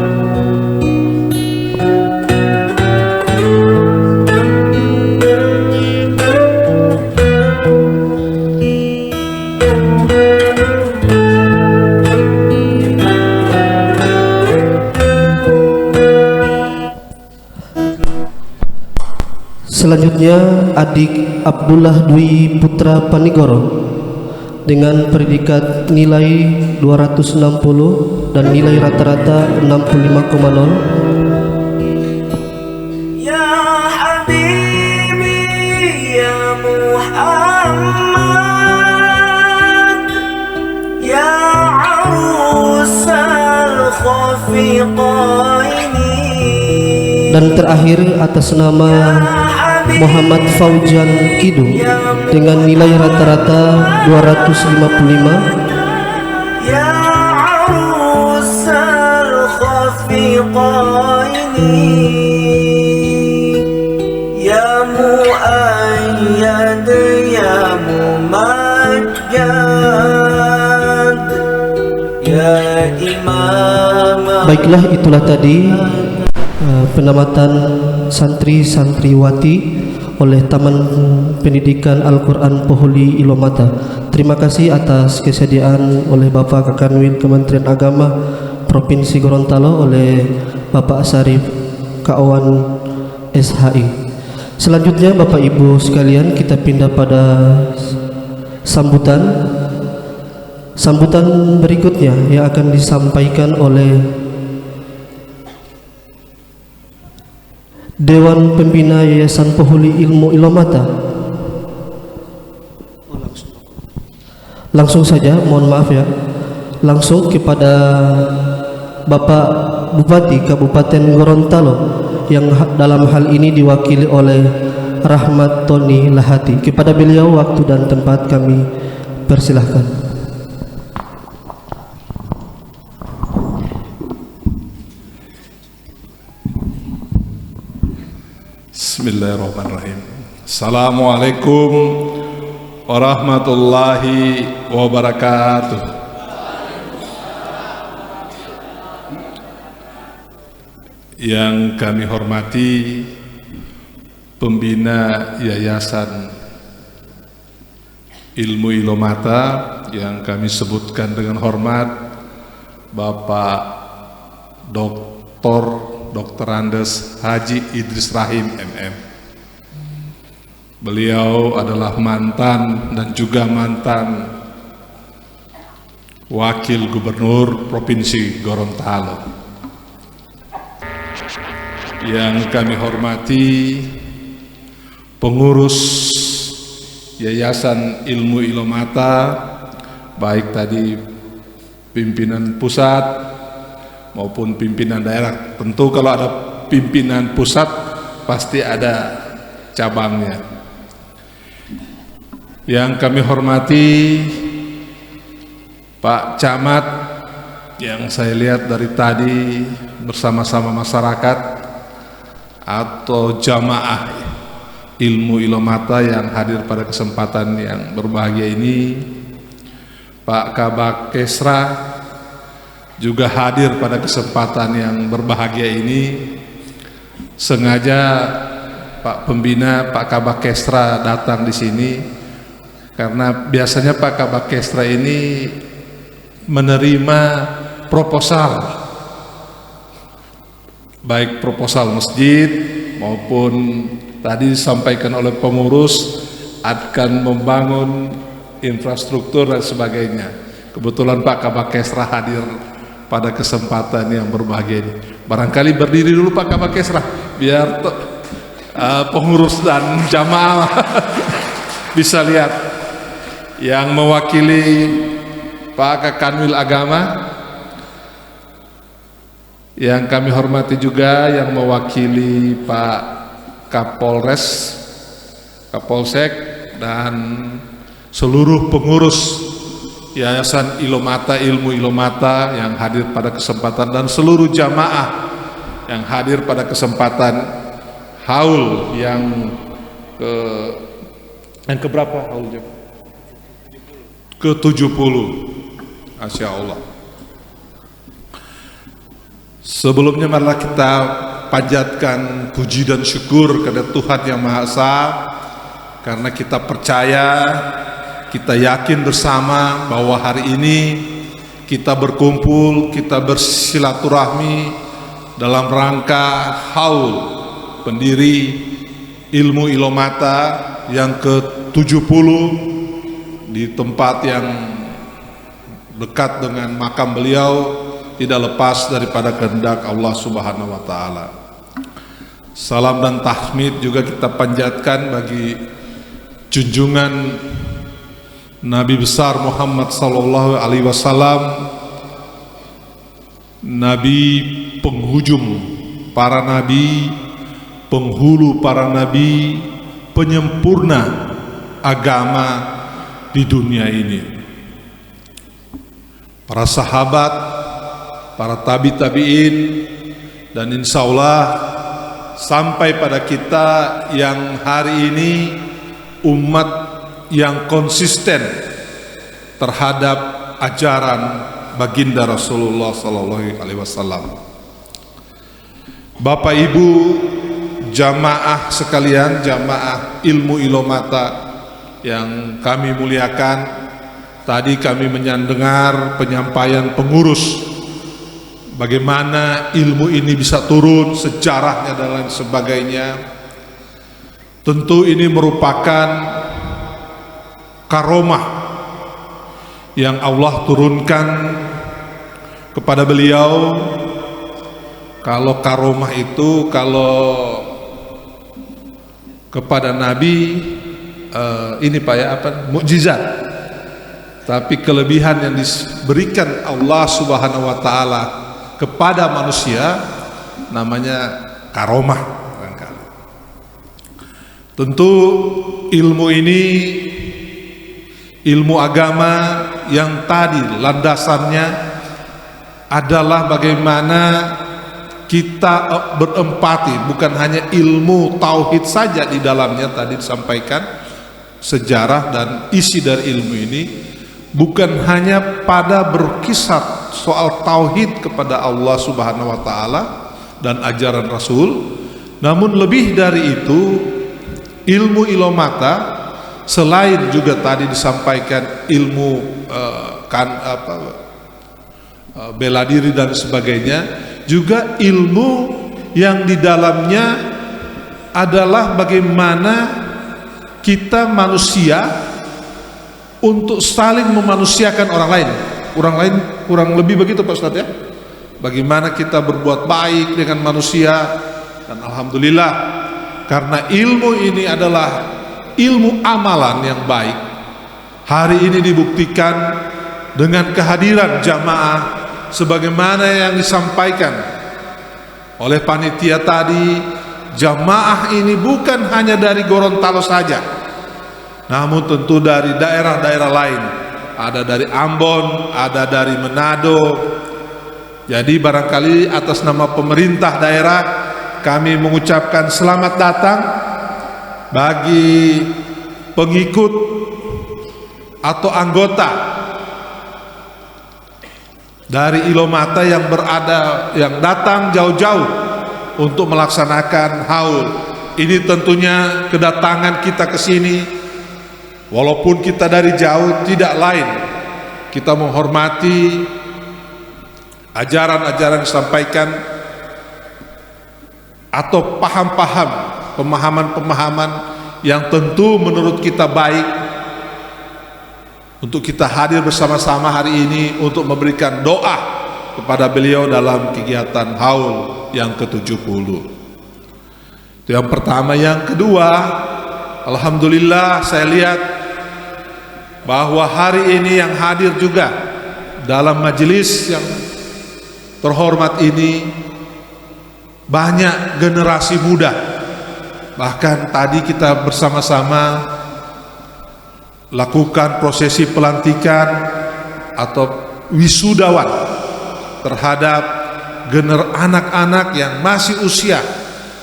Selanjutnya adik Abdullah Dwi Putra Panigoro dengan predikat nilai 260 dan nilai rata-rata 65,0. Ya Habibi ya Muhammad ya Arus al-Khafiqaini. Dan terakhir atas nama Muhammad Faujan Kidu dengan nilai rata-rata 255. Ya Arus al-Khafiqaini ya Mu'ayyad ya Mumajjad ya Imam. Baiklah, itulah tadi penamatan santri-santriwati oleh Taman Pendidikan Al-Quran Poholi Ilomata. Terima kasih atas kesediaan oleh Bapak Kakanwil Kementerian Agama Provinsi Gorontalo oleh Bapak Sarif Kawan SHI. Selanjutnya Bapak Ibu sekalian, kita pindah pada sambutan berikutnya yang akan disampaikan oleh Dewan Pembina Yayasan Poholi Ilmu Ilomata. Langsung saja, mohon maaf ya, langsung kepada Bapak Bupati Kabupaten Gorontalo yang dalam hal ini diwakili oleh Rahmat Tony Lahati. Kepada beliau waktu dan tempat kami persilahkan. Bismillahirrahmanirrahim. Assalamualaikum warahmatullahi wabarakatuh. Yang kami hormati pembina Yayasan Ilmu Ilomata yang kami sebutkan dengan hormat Bapak Dr. Dr. Andes Haji Idris Rahim MM. Beliau adalah mantan dan juga mantan Wakil Gubernur Provinsi Gorontalo. Yang kami hormati pengurus Yayasan Ilmu Ilomata, baik tadi pimpinan pusat maupun pimpinan daerah. Tentu kalau ada pimpinan pusat pasti ada cabangnya. Yang kami hormati Pak Camat yang saya lihat dari tadi bersama-sama masyarakat atau jamaah Ilmu Ilomata yang hadir pada kesempatan yang berbahagia ini. Pak Kabak Kesra juga hadir pada kesempatan yang berbahagia ini. Sengaja Pak Pembina, Pak Kabak Kesra datang di sini karena biasanya Pak Kabak Kesra ini menerima proposal, baik proposal masjid maupun tadi disampaikan oleh pengurus akan membangun infrastruktur dan sebagainya. Kebetulan Pak Kabak Kesra hadir pada kesempatan yang berbahagia ini. Barangkali berdiri dulu Pak Kabak Kesra biar pengurus dan jamaah bisa lihat. Yang mewakili Pak Kakanwil Agama, yang kami hormati juga yang mewakili Pak Kapolres, Kapolsek, dan seluruh pengurus Yayasan Ilomata, Ilmu Ilomata yang hadir pada kesempatan, dan seluruh jamaah yang hadir pada kesempatan haul yang keberapa haulnya? Ke-70. Masya Allah. Sebelumnya marilah kita panjatkan puji dan syukur kepada Tuhan Yang Maha Esa, karena kita percaya, kita yakin bersama bahwa hari ini kita berkumpul, kita bersilaturahmi dalam rangka haul pendiri Ilmu Ilomata yang ke-70 di tempat yang dekat dengan makam beliau, tidak lepas daripada kehendak Allah Subhanahu wa taala. Salam dan tahmid juga kita panjatkan bagi junjungan Nabi besar Muhammad sallallahu alaihi wasallam, nabi penghujung para nabi, penghulu para nabi, penyempurna agama di dunia ini. Para sahabat, para tabi-tabiin, dan insya Allah sampai pada kita yang hari ini umat yang konsisten terhadap ajaran baginda Rasulullah Sallallahu Alaihi Wasallam. Bapak Ibu jamaah sekalian, jamaah Ilmu Ilomata yang kami muliakan, tadi kami mendengar penyampaian pengurus bagaimana ilmu ini bisa turun, sejarahnya dan lain sebagainya. Tentu ini merupakan karomah yang Allah turunkan kepada beliau. Kalau karomah itu kalau kepada Nabi ini Pak ya, mukjizat. Tapi kelebihan yang diberikan Allah Subhanahu wa taala kepada manusia namanya karomah. Tentu ilmu ini ilmu agama yang tadi landasannya adalah bagaimana kita berempati, bukan hanya ilmu tauhid saja di dalamnya. Tadi disampaikan sejarah dan isi dari ilmu ini bukan hanya pada berkisar soal tauhid kepada Allah Subhanahu wa taala dan ajaran Rasul, namun lebih dari itu ilmu ilomata selain juga tadi disampaikan ilmu bela diri dan sebagainya, juga ilmu yang di dalamnya adalah bagaimana kita manusia untuk saling memanusiakan orang lain. Kurang lebih begitu Pak Ustadz ya. Bagaimana kita berbuat baik dengan manusia, dan alhamdulillah karena ilmu ini adalah ilmu amalan yang baik, hari ini dibuktikan dengan kehadiran jamaah sebagaimana yang disampaikan oleh panitia tadi. Jamaah ini bukan hanya dari Gorontalo saja, namun tentu dari daerah-daerah lain. Ada dari Ambon, ada dari Manado. Jadi barangkali atas nama pemerintah daerah kami mengucapkan selamat datang bagi pengikut atau anggota dari Ilomata yang datang jauh-jauh untuk melaksanakan haul. Ini tentunya kedatangan kita ke sini, walaupun kita dari jauh, tidak lain kita menghormati ajaran-ajaran disampaikan atau pemahaman-pemahaman yang tentu menurut kita baik untuk kita hadir bersama-sama hari ini untuk memberikan doa kepada beliau dalam kegiatan haul yang ke-70. Itu yang pertama. Yang kedua, alhamdulillah saya lihat bahwa hari ini yang hadir juga dalam majelis yang terhormat ini banyak generasi muda. Bahkan tadi kita bersama-sama lakukan prosesi pelantikan atau wisudawan terhadap anak-anak yang masih usia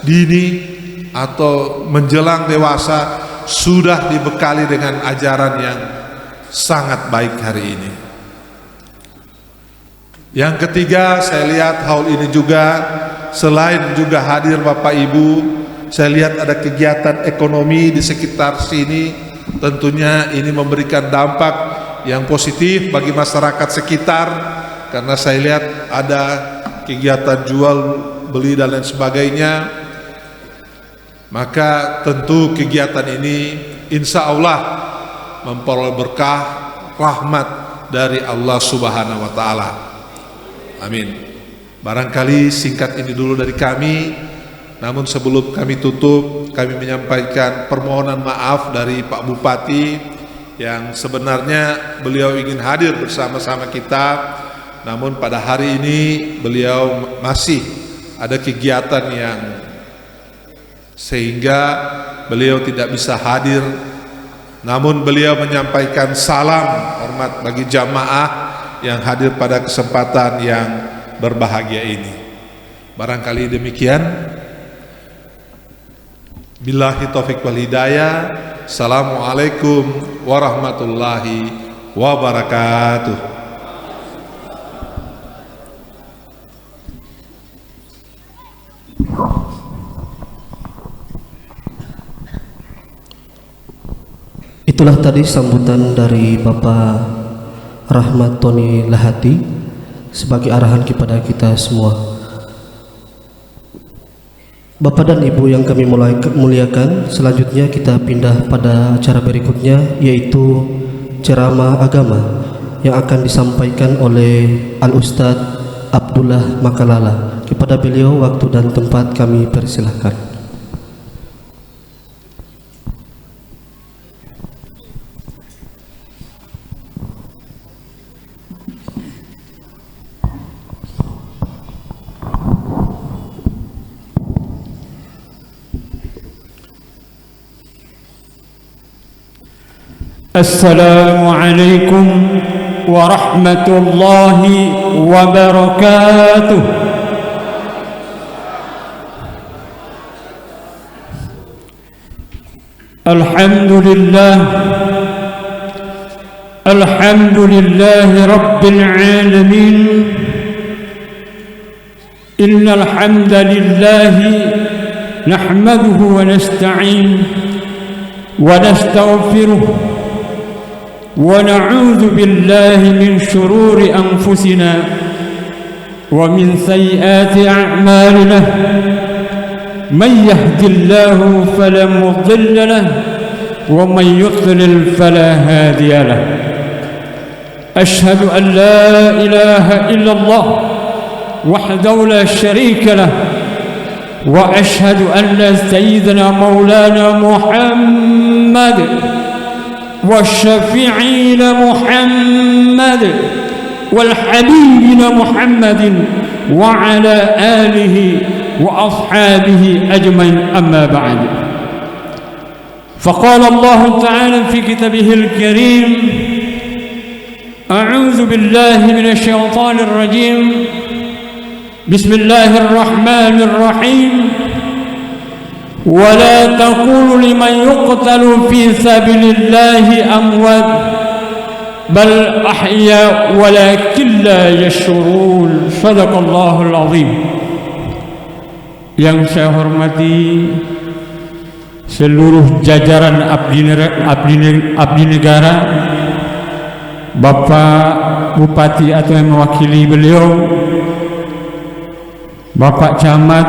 dini atau menjelang dewasa, sudah dibekali dengan ajaran yang sangat baik hari ini. Yang ketiga, saya lihat haul ini juga selain juga hadir Bapak Ibu, saya lihat ada kegiatan ekonomi di sekitar sini. Tentunya ini memberikan dampak yang positif bagi masyarakat sekitar, karena saya lihat ada kegiatan jual beli dan lain sebagainya. Maka tentu kegiatan ini insya Allah memperoleh berkah rahmat dari Allah Subhanahu wa Ta'ala. Amin. Barangkali singkat ini dulu dari kami. Namun sebelum kami tutup, kami menyampaikan permohonan maaf dari Pak Bupati yang sebenarnya beliau ingin hadir bersama-sama kita, namun pada hari ini beliau masih ada kegiatan yang sehingga beliau tidak bisa hadir. Namun beliau menyampaikan salam hormat bagi jamaah yang hadir pada kesempatan yang berbahagia ini. Barangkali demikian. Billahi taufiq wal hidayah. Assalamualaikum warahmatullahi wabarakatuh. Itulah tadi sambutan dari Bapak Rahmat Tony Lahati sebagai arahan kepada kita semua. Bapak dan Ibu yang kami muliakan, selanjutnya kita pindah pada acara berikutnya, yaitu ceramah agama yang akan disampaikan oleh Al-Ustadz Abdullah Makalala. Kepada beliau waktu dan tempat kami persilahkan. السلام عليكم ورحمة الله وبركاته. الحمد لله رب العالمين. إن الحمد لله نحمده ونستعينه ونستغفره ونعوذ بالله من شرور أنفسنا ومن سيئات أعمالنا من يهد الله فلا مضل له ومن يضلل فلا هادي له أشهد أن لا إله إلا الله وحده لا شريك له وأشهد أن سيدنا مولانا محمد والشفيعين محمد والحبيبنا محمد وعلى آله وأصحابه أجمعين أما بعد فقال الله تعالى في كتابه الكريم أعوذ بالله من الشيطان الرجيم بسم الله الرحمن الرحيم ولا تقولوا لمن يقتل في سبيل الله أموات بل أحياء ولكن لا يشعرون صدق الله العظيم. Yang saya hormati seluruh jajaran abdi negara, Bapak Bupati atau yang mewakili beliau, Bapak Camat,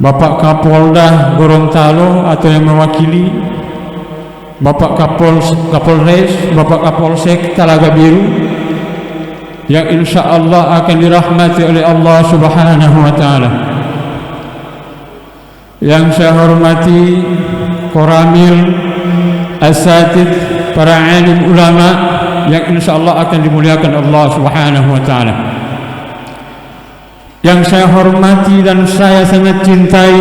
Bapak Kapolda Gorontalo atau yang mewakili, Bapak Kapolres, Bapak Kapolsek Talaga Biru yang insya Allah akan dirahmati oleh Allah Subhanahu wa Ta'ala. Yang saya hormati Koramil, Asatid, para alim ulama yang insya Allah akan dimuliakan Allah Subhanahu wa Ta'ala. Yang saya hormati dan saya sangat cintai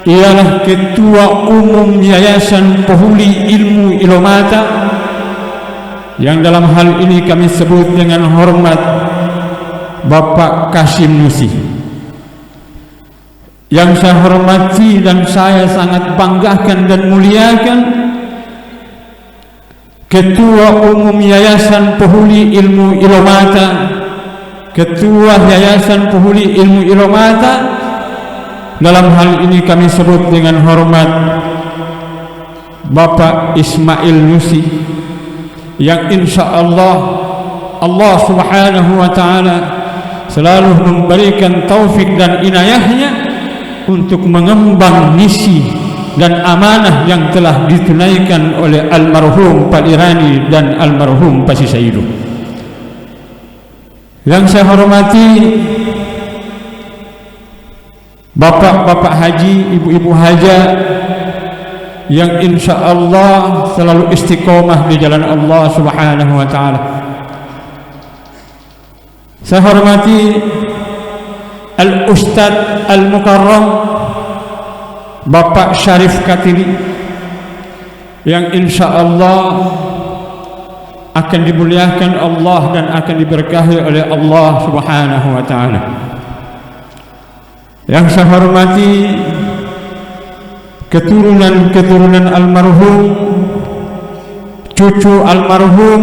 ialah Ketua Umum Yayasan Penghuli Ilmu Ilomata yang dalam hal ini kami sebut dengan hormat Bapak Kasim Nusi. Yang saya hormati dan saya sangat banggakan dan muliakan Ketua Umum Yayasan Penghuli Ilmu Ilomata, Ketua Yayasan Penghuli Ilmu Ilomata, dalam hal ini kami sebut dengan hormat Bapak Ismail Nusi, yang insya Allah Allah Subhanahu wa Ta'ala selalu memberikan taufik dan inayahnya untuk mengemban misi dan amanah yang telah ditunaikan oleh almarhum Pak Irani dan almarhum Pak Sisaidu. Yang saya hormati Bapak-bapak haji, ibu-ibu haja yang insya Allah selalu istiqomah di jalan Allah Subhanahu wa Ta'ala. Saya hormati Al-Ustadz Al-Mukarram Bapak Syarif Katili yang insya Allah akan dimuliakan Allah dan akan diberkahi oleh Allah Subhanahu wa Ta'ala. Yang saya hormati keturunan almarhum, cucu almarhum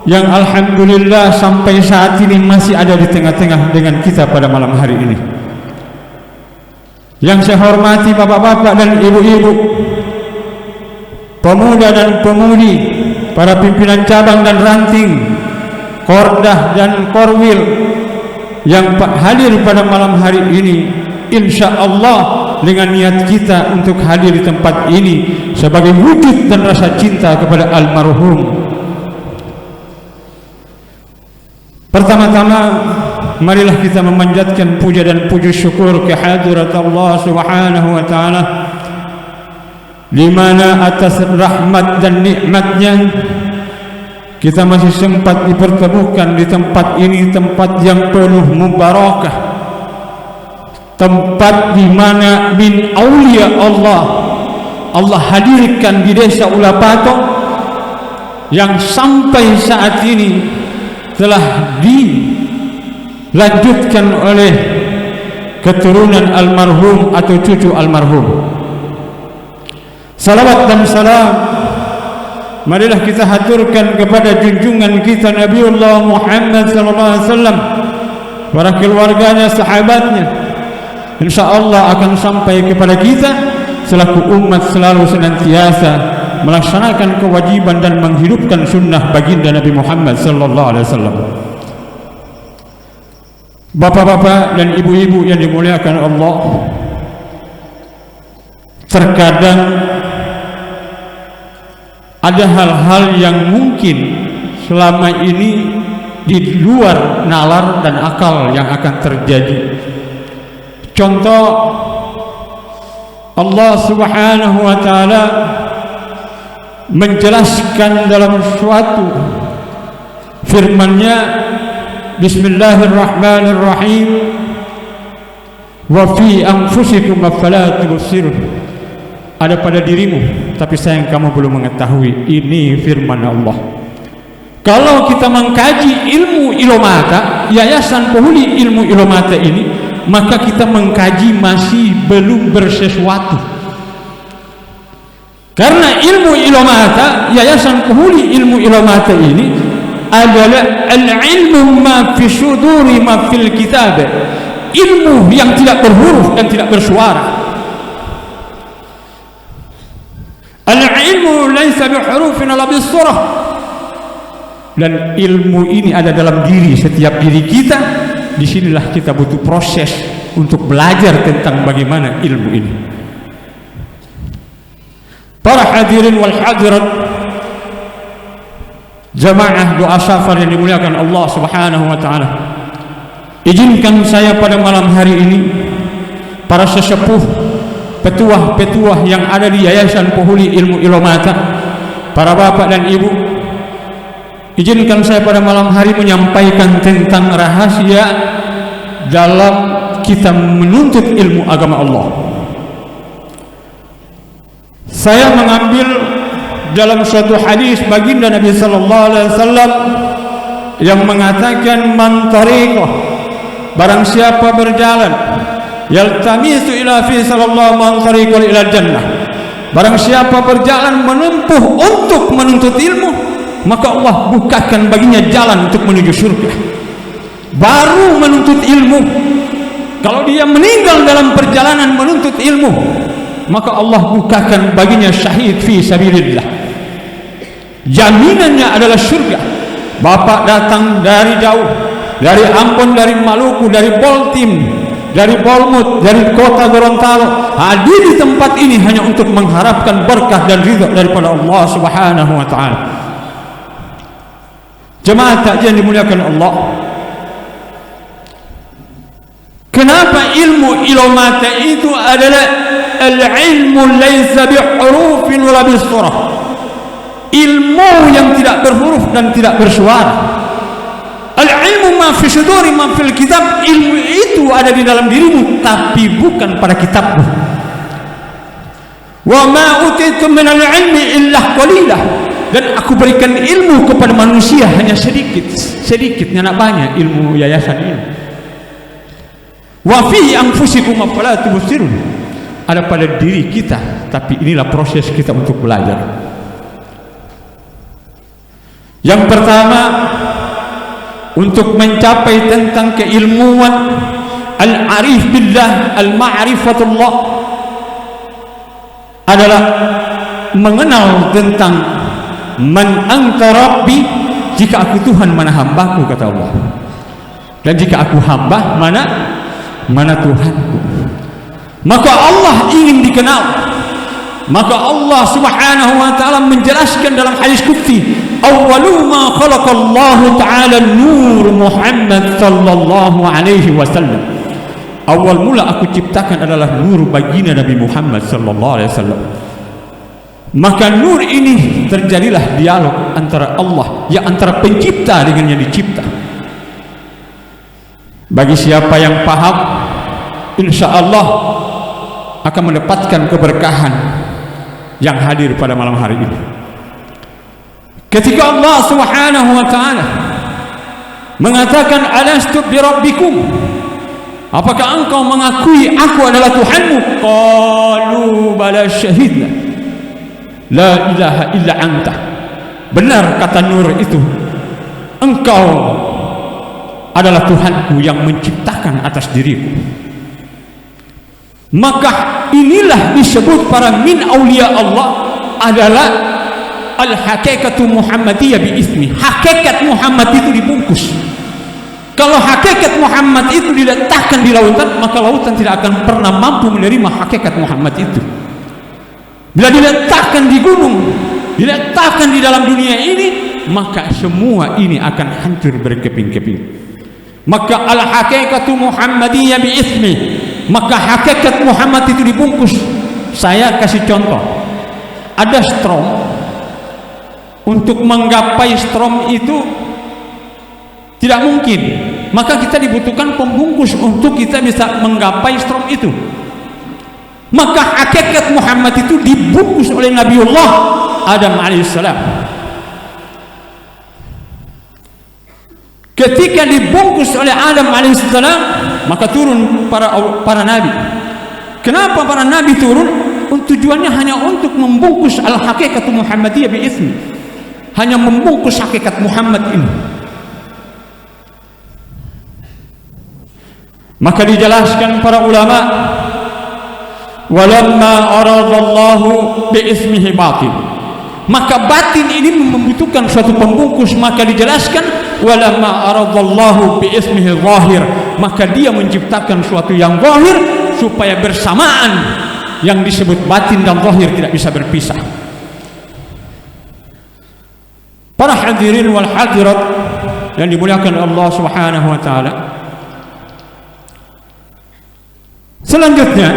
yang alhamdulillah sampai saat ini masih ada di tengah-tengah dengan kita pada malam hari ini. Yang saya hormati bapak-bapak dan ibu-ibu, pemuda dan pemudi, para pimpinan cabang dan ranting, Kordah dan Korwil yang hadir pada malam hari ini, insya Allah dengan niat kita untuk hadir di tempat ini sebagai wujud dan rasa cinta kepada almarhum. Pertama-tama marilah kita memanjatkan puja dan puji syukur kehadirat Allah Subhanahu wa Ta'ala, di mana atas rahmat dan nikmatnya kita masih sempat dipertemukan di tempat ini, tempat yang penuh mubarakah, tempat di mana min aulia Allah hadirkan di desa Ulapato yang sampai saat ini telah dilanjutkan oleh keturunan almarhum atau cucu almarhum. Salawat dan salam marilah kita haturkan kepada junjungan kita Nabiullah Muhammad sallallahu alaihi wasallam, para keluarganya, sahabatnya. Insya Allah akan sampai kepada kita selaku umat selalu senantiasa melaksanakan kewajiban dan menghidupkan sunnah baginda Nabi Muhammad sallallahu alaihi wasallam. Bapak-bapak dan ibu-ibu yang dimuliakan Allah, terkadang ada hal-hal yang mungkin selama ini di luar nalar dan akal yang akan terjadi. Contoh, Allah Subhanahu wa taala menjelaskan dalam suatu firman-Nya, Bismillahirrahmanirrahim, wa fi anfusikum afala tubsirun. Ada pada dirimu, tapi sayang kamu belum mengetahui. Ini firman Allah. Kalau kita mengkaji ilmu Ilomata, Yayasan Penghuni Ilmu Ilomata ini, maka kita mengkaji masih belum bersesuatu. Karena ilmu Ilomata, Yayasan Penghuni Ilmu Ilomata ini adalah al-ilmu ma fi suduri ma fil kitab, ilmu yang tidak berhuruf dan tidak bersuara. Al-ilmu laisa bi hurufin wala bis surah, dan ilmu ini ada dalam diri setiap diri kita. Disinilah kita butuh proses untuk belajar tentang bagaimana ilmu ini. Para hadirin wal hadirat, jamaah doa syafar yang dimuliakan Allah Subhanahu wa taala, izinkan saya pada malam hari ini, para sesepuh, petuah-petuah yang ada di Yayasan Penghuni Ilmu Ilomata, para bapak dan ibu, izinkan saya pada malam hari menyampaikan tentang rahasia dalam kita menuntut ilmu agama Allah. Saya mengambil dalam suatu hadis baginda Nabi sallallahu alaihi wasallam yang mengatakan, man tariqah, barang siapa berjalan, yaltamisu ila fi sallallahu man tariqal ila jannah, barang siapa berjalan menempuh untuk menuntut ilmu, maka Allah bukakan baginya jalan untuk menuju surga. Baru menuntut ilmu, kalau dia meninggal dalam perjalanan menuntut ilmu, maka Allah bukakan baginya syahid fi sabilillah. Jaminannya adalah surga. Bapak datang dari jauh, dari Ambon, dari Maluku, dari Boltim, dari Bolmut, dari kota Gorontalo, hadir di tempat ini hanya untuk mengharapkan berkah dan ridha daripada Allah Subhanahu wa taala. Jemaah takziah dimuliakan Allah, kenapa ilmu Ilomata itu adalah al-ilmu laisa bi hurufin wala bis surah, ilmu yang tidak berhuruf dan tidak bersuara. Al-ilmu ma fi suduri ma fil kitab, ilmu itu ada di dalam dirimu tapi bukan pada kitabmu. Wa ma utitum min al-ilmi illa qalilah, dan aku berikan ilmu kepada manusia hanya sedikit, tidak banyak ilmu yayasan ini. Wa fi anfusikum afala tubsirun, ada pada diri kita, tapi inilah proses kita untuk belajar. Yang pertama, untuk mencapai tentang keilmuan al-arif billah, al-ma'rifatullah, adalah mengenal tentang man anta rabbi, jika aku Tuhan mana hambaku, kata Allah, dan jika aku hamba mana Tuhanku. Maka Allah ingin dikenal, maka Allah Subhanahu wa taala menjelaskan dalam hadis qudsi, awwalu ma khalaqallahu ta'ala nur Muhammad sallallahu alaihi wasallam, awal mula aku ciptakan adalah nur baginda Nabi Muhammad sallallahu alaihi wasallam. Maka nur ini terjadilah dialog antara Allah, ya antara pencipta dengan yang dicipta. Bagi siapa yang paham, insya Allah akan mendapatkan keberkahan yang hadir pada malam hari ini. Ketika Allah Subhanahu wa taala mengatakan, alastu bi rabbikum, apakah engkau mengakui aku adalah Tuhanmu? Qalu bala syahidna la ilaha illa anta, benar kata nur itu, engkau adalah Tuhanku yang menciptakan atas diriku. Maka inilah disebut para min aulia Allah adalah al-haqiqatu Muhammadiyah bi ismi. Hakikat Muhammad itu dibungkus. Kalau hakikat Muhammad itu diletakkan di lautan, maka lautan tidak akan pernah mampu menerima hakikat Muhammad itu. Bila diletakkan di gunung, diletakkan di dalam dunia ini, maka semua ini akan hancur berkeping-keping. Maka al-haqiqatu Muhammadiyah bi ismi, maka hakikat Muhammad itu dibungkus. Saya kasih contoh, ada strom. Untuk menggapai strom itu tidak mungkin, maka kita dibutuhkan pembungkus untuk kita bisa menggapai strom itu. Maka hakikat Muhammad itu dibungkus oleh Nabiullah Adam alaihissalam. Ketika dibungkus oleh Adam alaihissalam, maka turun para nabi. Kenapa para nabi turun? Tujuannya hanya untuk membungkus al-haqiqatu Muhammadiyah bi ismi, hanya membungkus hakikat Muhammad ini. Maka dijelaskan para ulama, walamma aradallahu bi ismihi batin, maka batin ini membutuhkan suatu pembungkus. Maka dijelaskan walamma aradallahu bi ismihi zahir, maka dia menciptakan suatu yang zahir supaya bersamaan yang disebut batin dan zahir tidak bisa berpisah. Para hadirin wal hadirat yang dimuliakan Allah Subhanahu wa taala, selanjutnya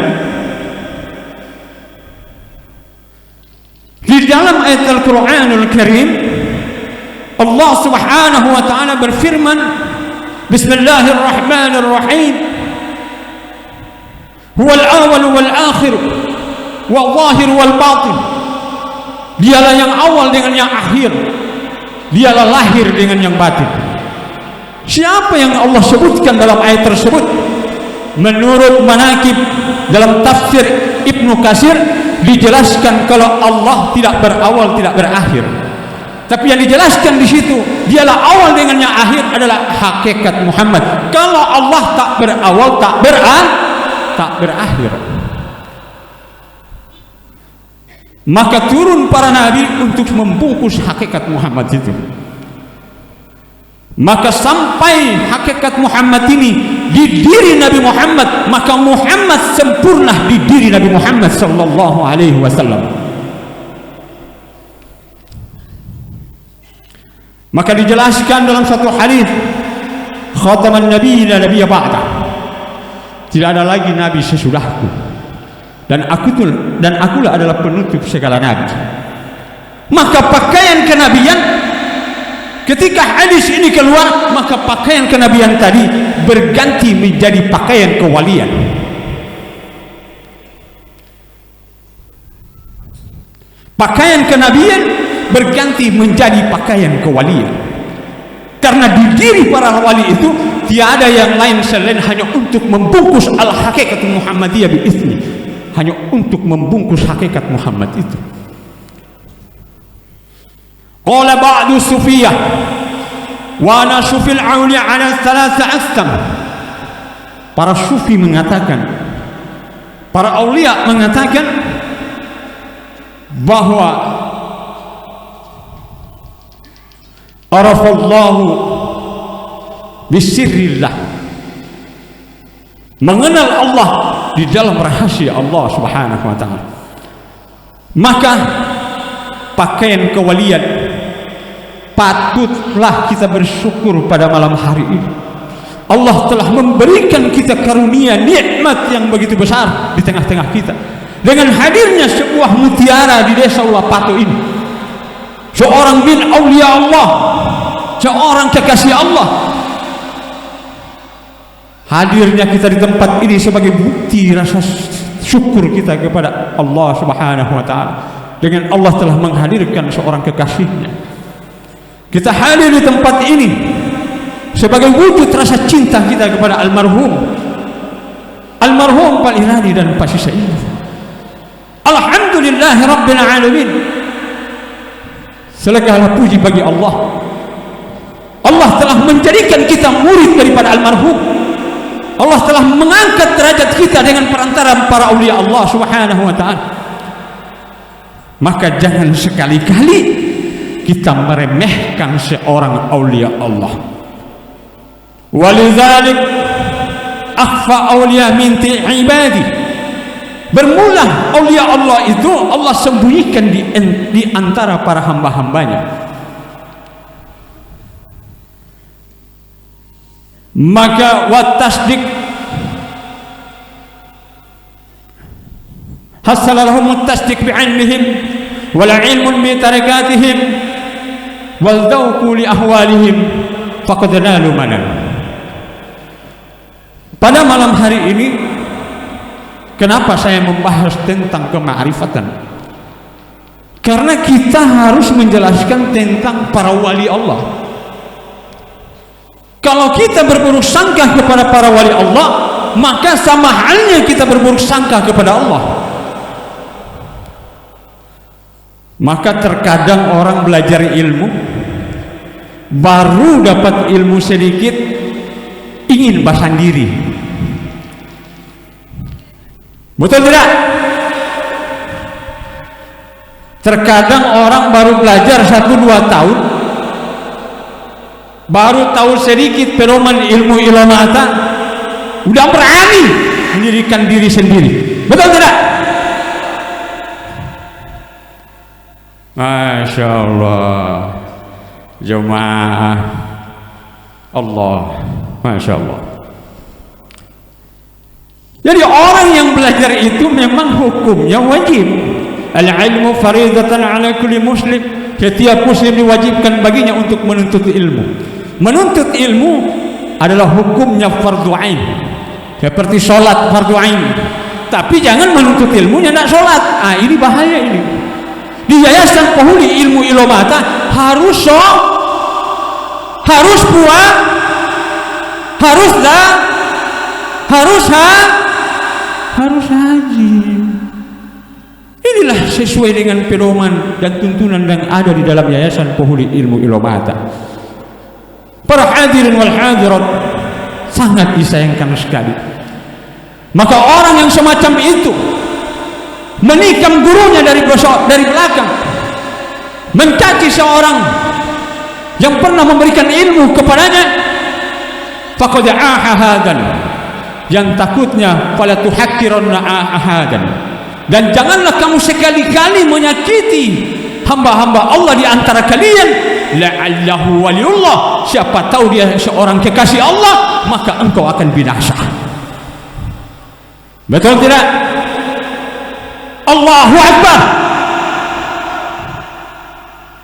di dalam ayat Al-Qur'anul Karim Allah Subhanahu wa taala berfirman, Bismillahirrahmanirrahim, Huwal awal wal akhir wal zahir wal batin. Dialah yang awal dengan yang akhir, dialah lahir dengan yang batin. Siapa yang Allah sebutkan dalam ayat tersebut? Menurut manaqib dalam tafsir Ibnu Katsir dijelaskan kalau Allah tidak berawal, tidak berakhir. Tapi yang dijelaskan di situ, dialah awal dengan yang akhir adalah hakikat Muhammad. Kalau Allah tak berawal, tak berakhir, maka turun para nabi untuk membungkus hakikat Muhammad itu. Maka sampai hakikat Muhammad ini di diri Nabi Muhammad, maka Muhammad sempurna di diri Nabi Muhammad sallallahu alaihi wasallam. Maka dijelaskan dalam satu hadis, khataman nabiyina nabiyya ba'da, tidak ada lagi nabi sesudahku, dan akulah adalah penutup segala nabi. Maka pakaian kenabian, ketika hadis ini keluar, maka pakaian kenabian tadi berganti menjadi pakaian kewalian. Pakaian kenabian berganti menjadi pakaian kewalian. Karena di diri para wali itu tiada yang lain selain hanya untuk membungkus al-haqiqat Muhammadiyah bi ismi, hanya untuk membungkus hakikat Muhammad itu. Qala ba'du sufiyah wa ana sufil auliya ala thalatha aqsam. Para sufi mengatakan, para aulia mengatakan bahwa arafallahu bisirrillah, mengenal Allah di dalam rahasia Allah Subhanahu wa taala. Maka pakaian kewalian, patutlah kita bersyukur pada malam hari ini. Allah telah memberikan kita karunia nikmat yang begitu besar di tengah-tengah kita dengan hadirnya sebuah mutiara di desa Ulapato ini. Seorang bin aulia Allah, seorang kekasih Allah. Hadirnya kita di tempat ini sebagai bukti rasa syukur kita kepada Allah Subhanahu wa taala. Dengan Allah telah menghadirkan seorang kekasihnya. Kita hadir di tempat ini sebagai wujud rasa cinta kita kepada almarhum Pak Iradi dan Pak Sisaid. Alhamdulillahi Rabbil Alamin. Segala puji bagi Allah. Allah telah menjadikan kita murid daripada almarhum. Allah telah mengangkat derajat kita dengan perantara para aulia Allah Subhanahu wa taala. Maka jangan sekali-kali kita meremehkan seorang aulia Allah. Walidzalik akhfa aulia min ibadi. Bermula aulia Allah itu Allah sembunyikan di antara para hamba-hambanya. Maka watasdik hasala lahum tasdik bi'ilmihim wala ilmun bi tarakatihim wal dawqu li ahwalihim faqad nalu manan. Pada malam hari ini, kenapa saya membahas tentang kemakrifatan? Karena kita harus menjelaskan tentang para wali Allah. Kalau kita berburuk sangka kepada para wali Allah, maka sama halnya kita berburuk sangka kepada Allah. Maka terkadang orang belajar ilmu, baru dapat ilmu sedikit, ingin bahas diri. Betul tidak? Terkadang orang baru belajar 1-2 tahun, baru tahu sedikit pedoman ilmu ilomata, udah berani mendirikan diri sendiri. Betul tidak? Masya Allah, jemaah Allah, Masya Allah. Jadi orang yang belajar itu memang hukumnya wajib. Al-ilmu faridatan ala kulli muslim. Setiap muslim diwajibkan baginya untuk menuntut ilmu. Menuntut ilmu adalah hukumnya fardu ain. Seperti sholat fardu ain. Tapi jangan menuntut ilmunya tidak sholat. Ini bahaya ini. Di Yayasan Penghuni Ilmu Ilomata harus puas, harus haji. Inilah sesuai dengan pedoman dan tuntunan yang ada di dalam Yayasan Penghuni Ilmu Ilomata. Para hadirin wal hadirat, sangat disayangkan sekali. Maka orang yang semacam itu menikam gurunya dari belakang, mencaci seorang yang pernah memberikan ilmu kepadanya, faqad ahadan, yang takutnya fala tuhakkiranna ahadan. Dan janganlah kamu sekali-kali menyakiti hamba-hamba Allah di antara kalian, la'allahu waliullah, siapa tahu dia seorang kekasih Allah, maka engkau akan binasa. Betul tidak? Allahu Akbar.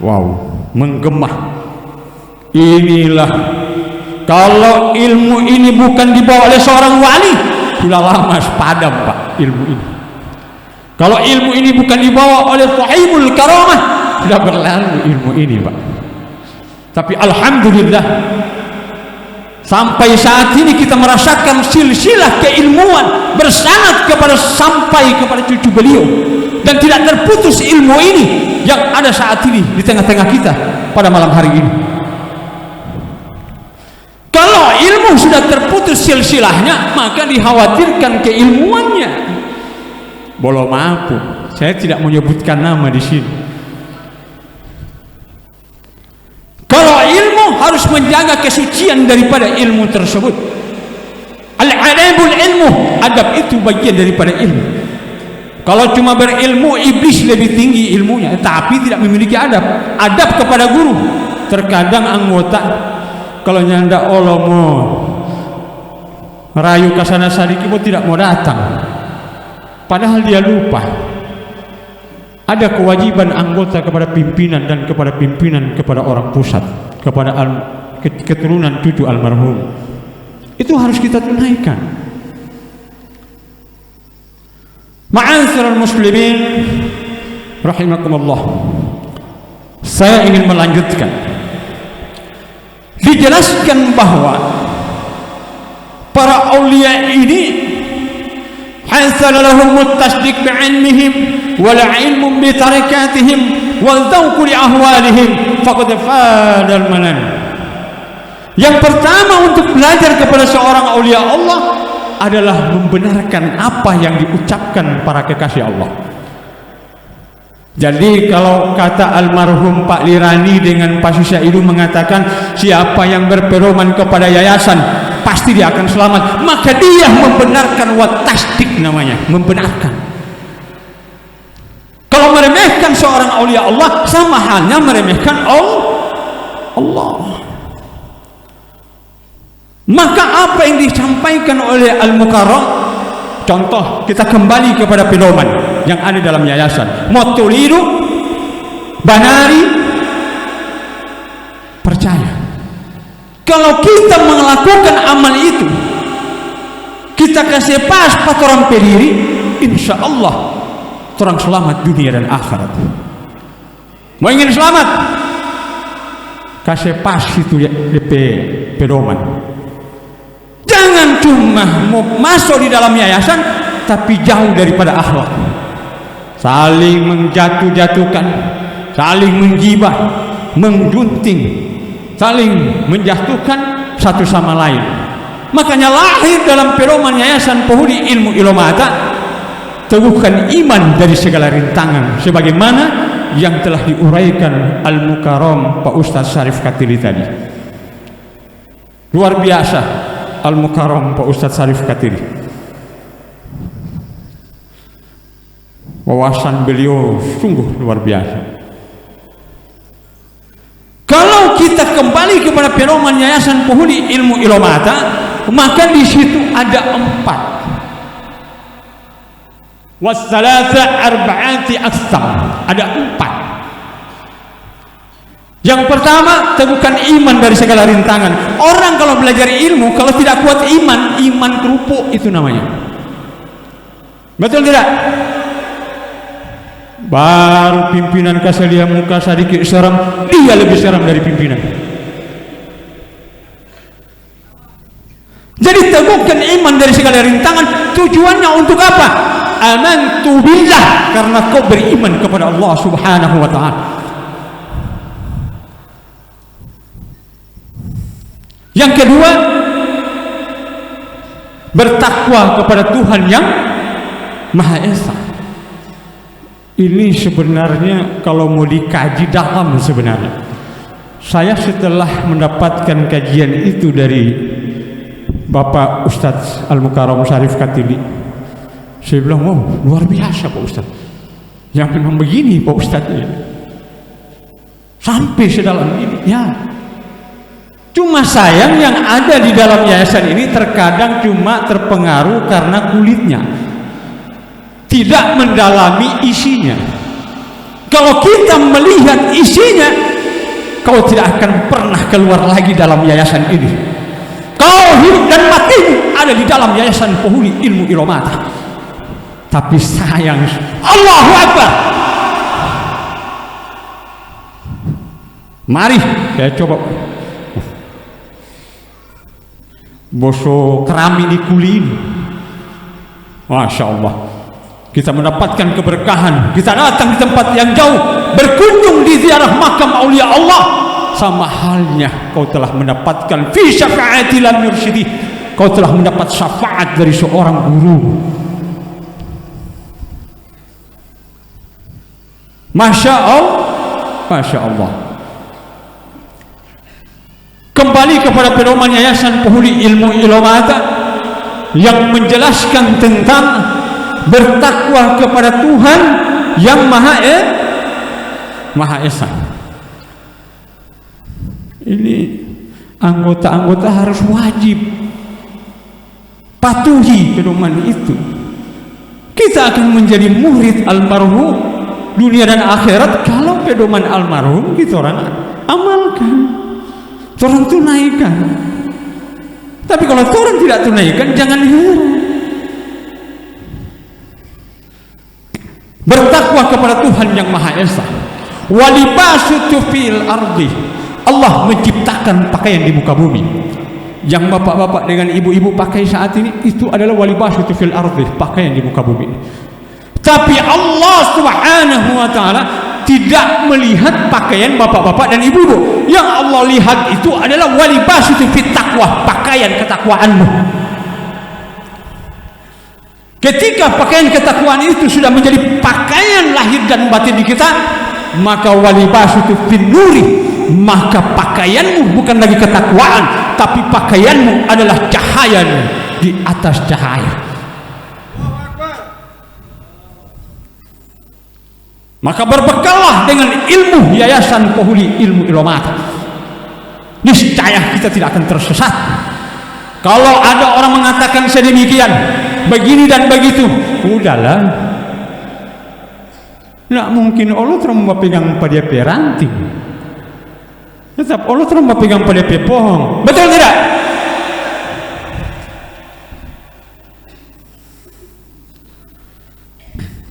Wow, menggema. Inilah, kalau ilmu ini bukan dibawa oleh seorang wali, sudah lama padam Pak ilmu ini. Kalau ilmu ini bukan dibawa oleh sahibul karamah, sudah berlalu ilmu ini Pak. Tapi alhamdulillah, sampai saat ini kita merasakan silsilah keilmuan bersanad sampai kepada cucu beliau, dan tidak terputus ilmu ini yang ada saat ini di tengah-tengah kita pada malam hari ini. Kalau ilmu sudah terputus silsilahnya, maka dikhawatirkan keilmuannya. Belum mampu, saya tidak menyebutkan nama di sini. Kalau ilmu harus menjaga kesucian daripada ilmu tersebut. Al-adabul ilmu, adab itu bagian daripada ilmu. Kalau cuma berilmu, iblis lebih tinggi ilmunya, tapi tidak memiliki adab. Adab kepada guru. Terkadang anggota kalau nyanda Allah mau rayu kasana sadiki mau tidak mau datang, padahal dia lupa ada kewajiban anggota kepada pimpinan dan kepada pimpinan kepada orang pusat, kepada keturunan cucu almarhum. Itu harus kita tunaikan. Ma'asyiral muslimin rahimakumullah, saya ingin melanjutkan. Dijelaskan bahwa para aulia ini hasala lahum tasdiq bi'ilmihim wal ilmu bi tarakatihim wal dawq li ahwalihim faqad fadal manan. Yang pertama untuk belajar kepada seorang aulia Allah adalah membenarkan apa yang diucapkan para kekasih Allah. Jadi kalau kata almarhum Pak Lirani dengan Pak Susaidu mengatakan siapa yang berpedoman kepada yayasan pasti dia akan selamat, maka dia membenarkan wa tasdik namanya, membenarkan. Kalau meremehkan seorang aulia Allah sama halnya meremehkan Allah. Maka apa yang disampaikan oleh Al-Mukarram, contoh kita kembali kepada pedoman yang ada dalam yayasan, motulidu banari percaya. Kalau kita melakukan amal itu, kita kasih pas patoran pediri, insya Allah orang selamat dunia dan akhirat. Mau ingin selamat, kasih pas itu DP pedoman. Jangan cuma mau masuk di dalam yayasan tapi jauh daripada akhlak, saling menjatuh-jatuhkan, saling menggibah, mengunting, saling menjatuhkan satu sama lain. Makanya lahir dalam pedoman Yayasan Penghuni Ilmu Ilomata, teguhkan iman dari segala rintangan, sebagaimana yang telah diuraikan Al-Mukarram Pak Ustaz Syarif Katili tadi. Luar biasa Al-Mukarram Pak Ustaz Syarif Katili, wawasan beliau sungguh luar biasa. Kalau kita kembali kepada pedoman Yayasan Penghuni Ilmu Ilomata, maka di situ ada 4. Wassalasa arba'ati aqsam, ada 4. Yang pertama, teguhkan iman dari segala rintangan. Orang kalau belajar ilmu, kalau tidak kuat iman kerupuk itu namanya. Betul tidak? Baru pimpinan kasih dia muka sedikit seram, dia lebih seram dari pimpinan. Jadi teguhkan iman dari segala rintangan. Tujuannya untuk apa? Amantu billah, karena kau beriman kepada Allah Subhanahu wa ta'ala. Yang kedua, bertakwa kepada Tuhan yang Maha Esa. Ini sebenarnya kalau mau dikaji dalam, sebenarnya saya setelah mendapatkan kajian itu dari Bapak Ustadz Al-Mukarram Syarif Katili, saya bilang, wow, luar biasa Pak Ustadz, yang memang begini Pak Ustadz ini sampai sedalam ini ya. Cuma sayang yang ada di dalam yayasan ini terkadang cuma terpengaruh karena kulitnya, tidak mendalami isinya. Kalau kita melihat isinya, kau tidak akan pernah keluar lagi dalam yayasan ini. Kau hidup dan matimu ada di dalam Yayasan Penghuni Ilmu Ilomata. Tapi sayang, Allahu Akbar. Mari saya coba bosok kerami di kulit. Masya Allah, kita mendapatkan keberkahan. Kita datang di tempat yang jauh, berkunjung di ziarah makam aulia Allah, sama halnya kau telah mendapatkan fi syafa'ati lam yursyidi, kau telah mendapat syafaat dari seorang guru. Masya Allah, Masya Allah. Kembali kepada pedoman Yayasan Penghuni Ilmu Ilomata yang menjelaskan tentang bertakwa kepada Tuhan yang Maha Esa. Ini anggota-anggota harus wajib patuhi pedoman itu. Kita akan menjadi murid almarhum dunia dan akhirat kalau pedoman almarhum kita orang amalkan, orang tunaikan. Tapi kalau orang tidak tunaikan, jangan heran. Bertakwa kepada Tuhan yang Maha Esa. Walibasutu fil ardi, Allah menciptakan pakaian di muka bumi. Yang bapak-bapak dengan ibu-ibu pakai saat ini, itu adalah walibasutu fil ardi, pakaian di muka bumi. Tapi Allah Subhanahu wa ta'ala tidak melihat pakaian bapak-bapak dan ibu-ibu. Yang Allah lihat itu adalah walibasutu fit taqwa, pakaian ketakwaanmu. Ketika pakaian ketakwaan itu sudah menjadi pakaian lahir dan batin di kita, maka walibasu fin nuri, maka pakaianmu bukan lagi ketakwaan, tapi pakaianmu adalah cahaya di atas cahaya. Maka berbekallah dengan ilmu Yayasan Pohuli Ilmu Ilomata. Niscaya kita tidak akan tersesat. Kalau ada orang mengatakan sedemikian, begini dan begitu, udahlah. Tidak mungkin Allah terus pegang pada peranting. Tetap Allah terus pegang pada pohon. Betul tidak?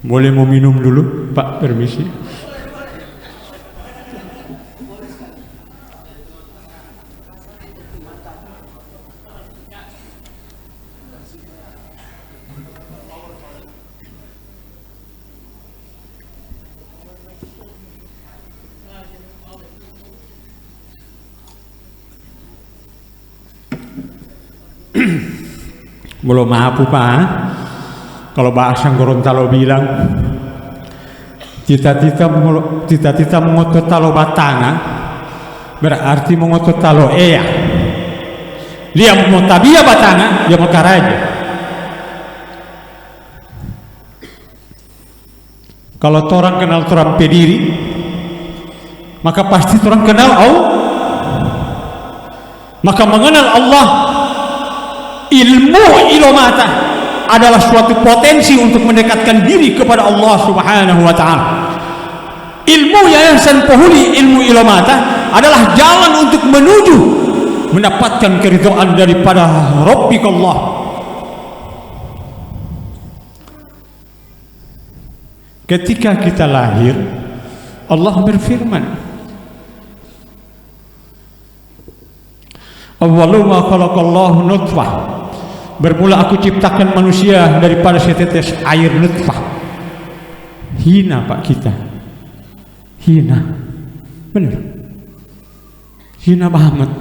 Boleh mau minum dulu, Pak? Permisi. Belum mampu, Pak. Kalau bahasa Gorontalo bilang tita-tita mengotot talo batanga, berarti mengotot talo ea. Dia mau tabia batanga, dia mau karaja. Kalau orang kenal orang pediri, maka pasti orang kenal Allah. Maka mengenal Allah, ilmu ilomata adalah suatu potensi untuk mendekatkan diri kepada Allah Subhanahu wa Ta'ala. Ilmu Yayasan Pohuli Ilmu Ilomata adalah jalan untuk menuju mendapatkan keridhaan daripada Rabbikallah. Ketika kita lahir, Allah berfirman, awwalu ma khalaqallahu nutfah, bermula aku ciptakan manusia daripada setetes air nutfah. Hina Pak kita, hina, benar, hina banget.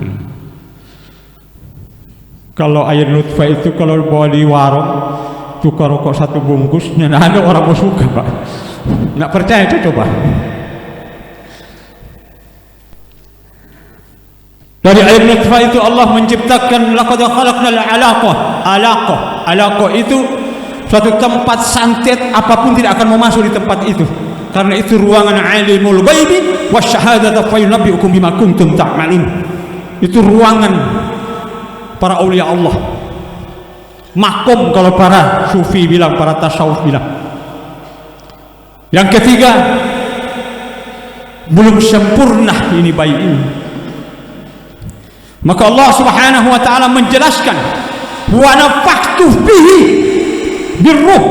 Kalau air nutfah itu kalau bawa di warung tukar rokok satu bungkus, nggak ada orang mau suka, Pak. Nggak percaya itu coba. Dari air nutfah itu Allah menciptakan laqad khalaqnal alaqah itu suatu tempat santet, apapun tidak akan mau masuk di tempat itu, karena itu ruangan alimul ghaibi wasyahadata fayunabbiukum bima kuntum ta'malun. Itu ruangan para aulia Allah, makom kalau para sufi bilang, para tasawuf bilang. Yang ketiga, belum sempurna ini bayi ini. Maka Allah Subhanahu wa Ta'ala menjelaskan, wa nafakhtu fihi birruh,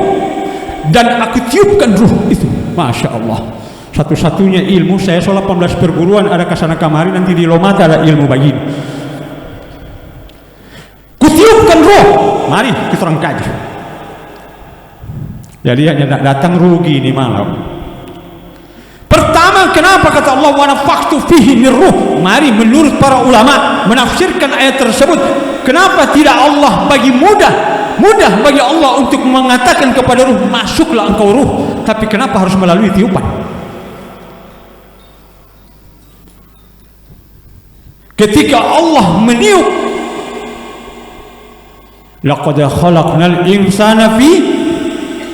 dan aku tiupkan ruh itu. Masya Allah, satu-satunya ilmu. Saya 18 perguruan ada kesana kamari, nanti di Lomata ada ilmu begini. Kutiupkan ruh, mari kita orang kaji. Jadi hanya datang rugi ini malam. Pertama, kenapa kata Allah wa nafakhtu fihi min ruh? Mari menurut para ulama menafsirkan ayat tersebut, kenapa tidak Allah bagi mudah bagi Allah untuk mengatakan kepada ruh, masuklah engkau ruh, tapi kenapa harus melalui tiupan? Ketika Allah meniup, laqad khalaqnal insana fi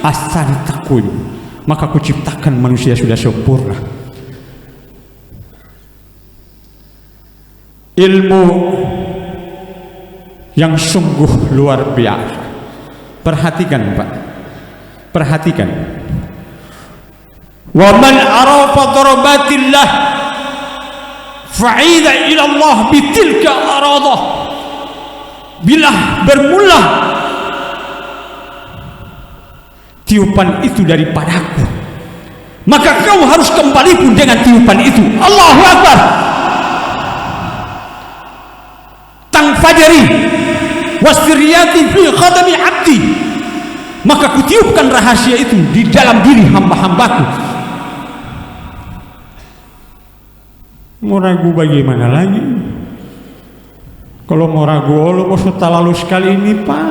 ahsani taqwim, maka aku ciptakan manusia sudah sempurna. Ilmu yang sungguh luar biasa. Perhatikan Pak, perhatikan. Wa man arafa darabatillah fa'ida ila Allah bitilka aradah. Bila bermula tiupan itu daripadaku, maka kau harus kembali pun dengan tiupan itu. Allahu Akbar. Tangfajari wasriyati fi khadami abdi, maka kutiupkan rahasia itu di dalam diri hamba-hambaku. Mau ragu bagaimana lagi? Kalau mau ragu, Allah mau lalu sekali ini Pak.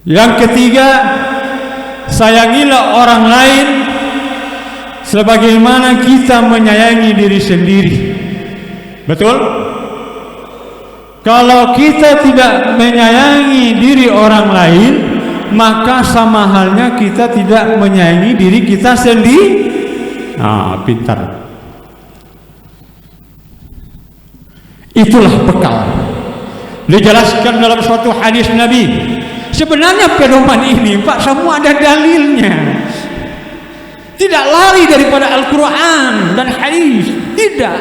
Yang ketiga, sayangilah orang lain sebagaimana kita menyayangi diri sendiri. Betul? Kalau kita tidak menyayangi diri orang lain, maka sama halnya kita tidak menyayangi diri kita sendiri. Pintar. Itulah bekal. Dijelaskan dalam suatu hadis Nabi. Sebenarnya pedoman ini, Pak, semua ada dalilnya. Tidak lari daripada Al-Quran dan hadis. Tidak.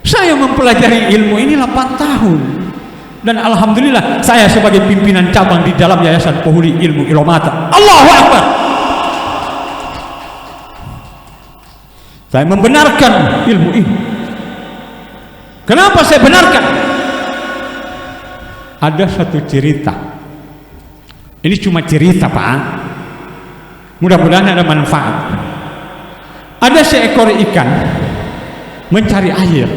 Saya mempelajari ilmu ini 8 tahun. Dan alhamdulillah saya sebagai pimpinan cabang di dalam Yayasan Pohuli Ilmu Ilomata. Allahu Akbar. Saya membenarkan ilmu ini. Kenapa saya benarkan? Ada satu cerita. Ini cuma cerita, Pak. Mudah-mudahan ada manfaat. Ada seekor ikan mencari air.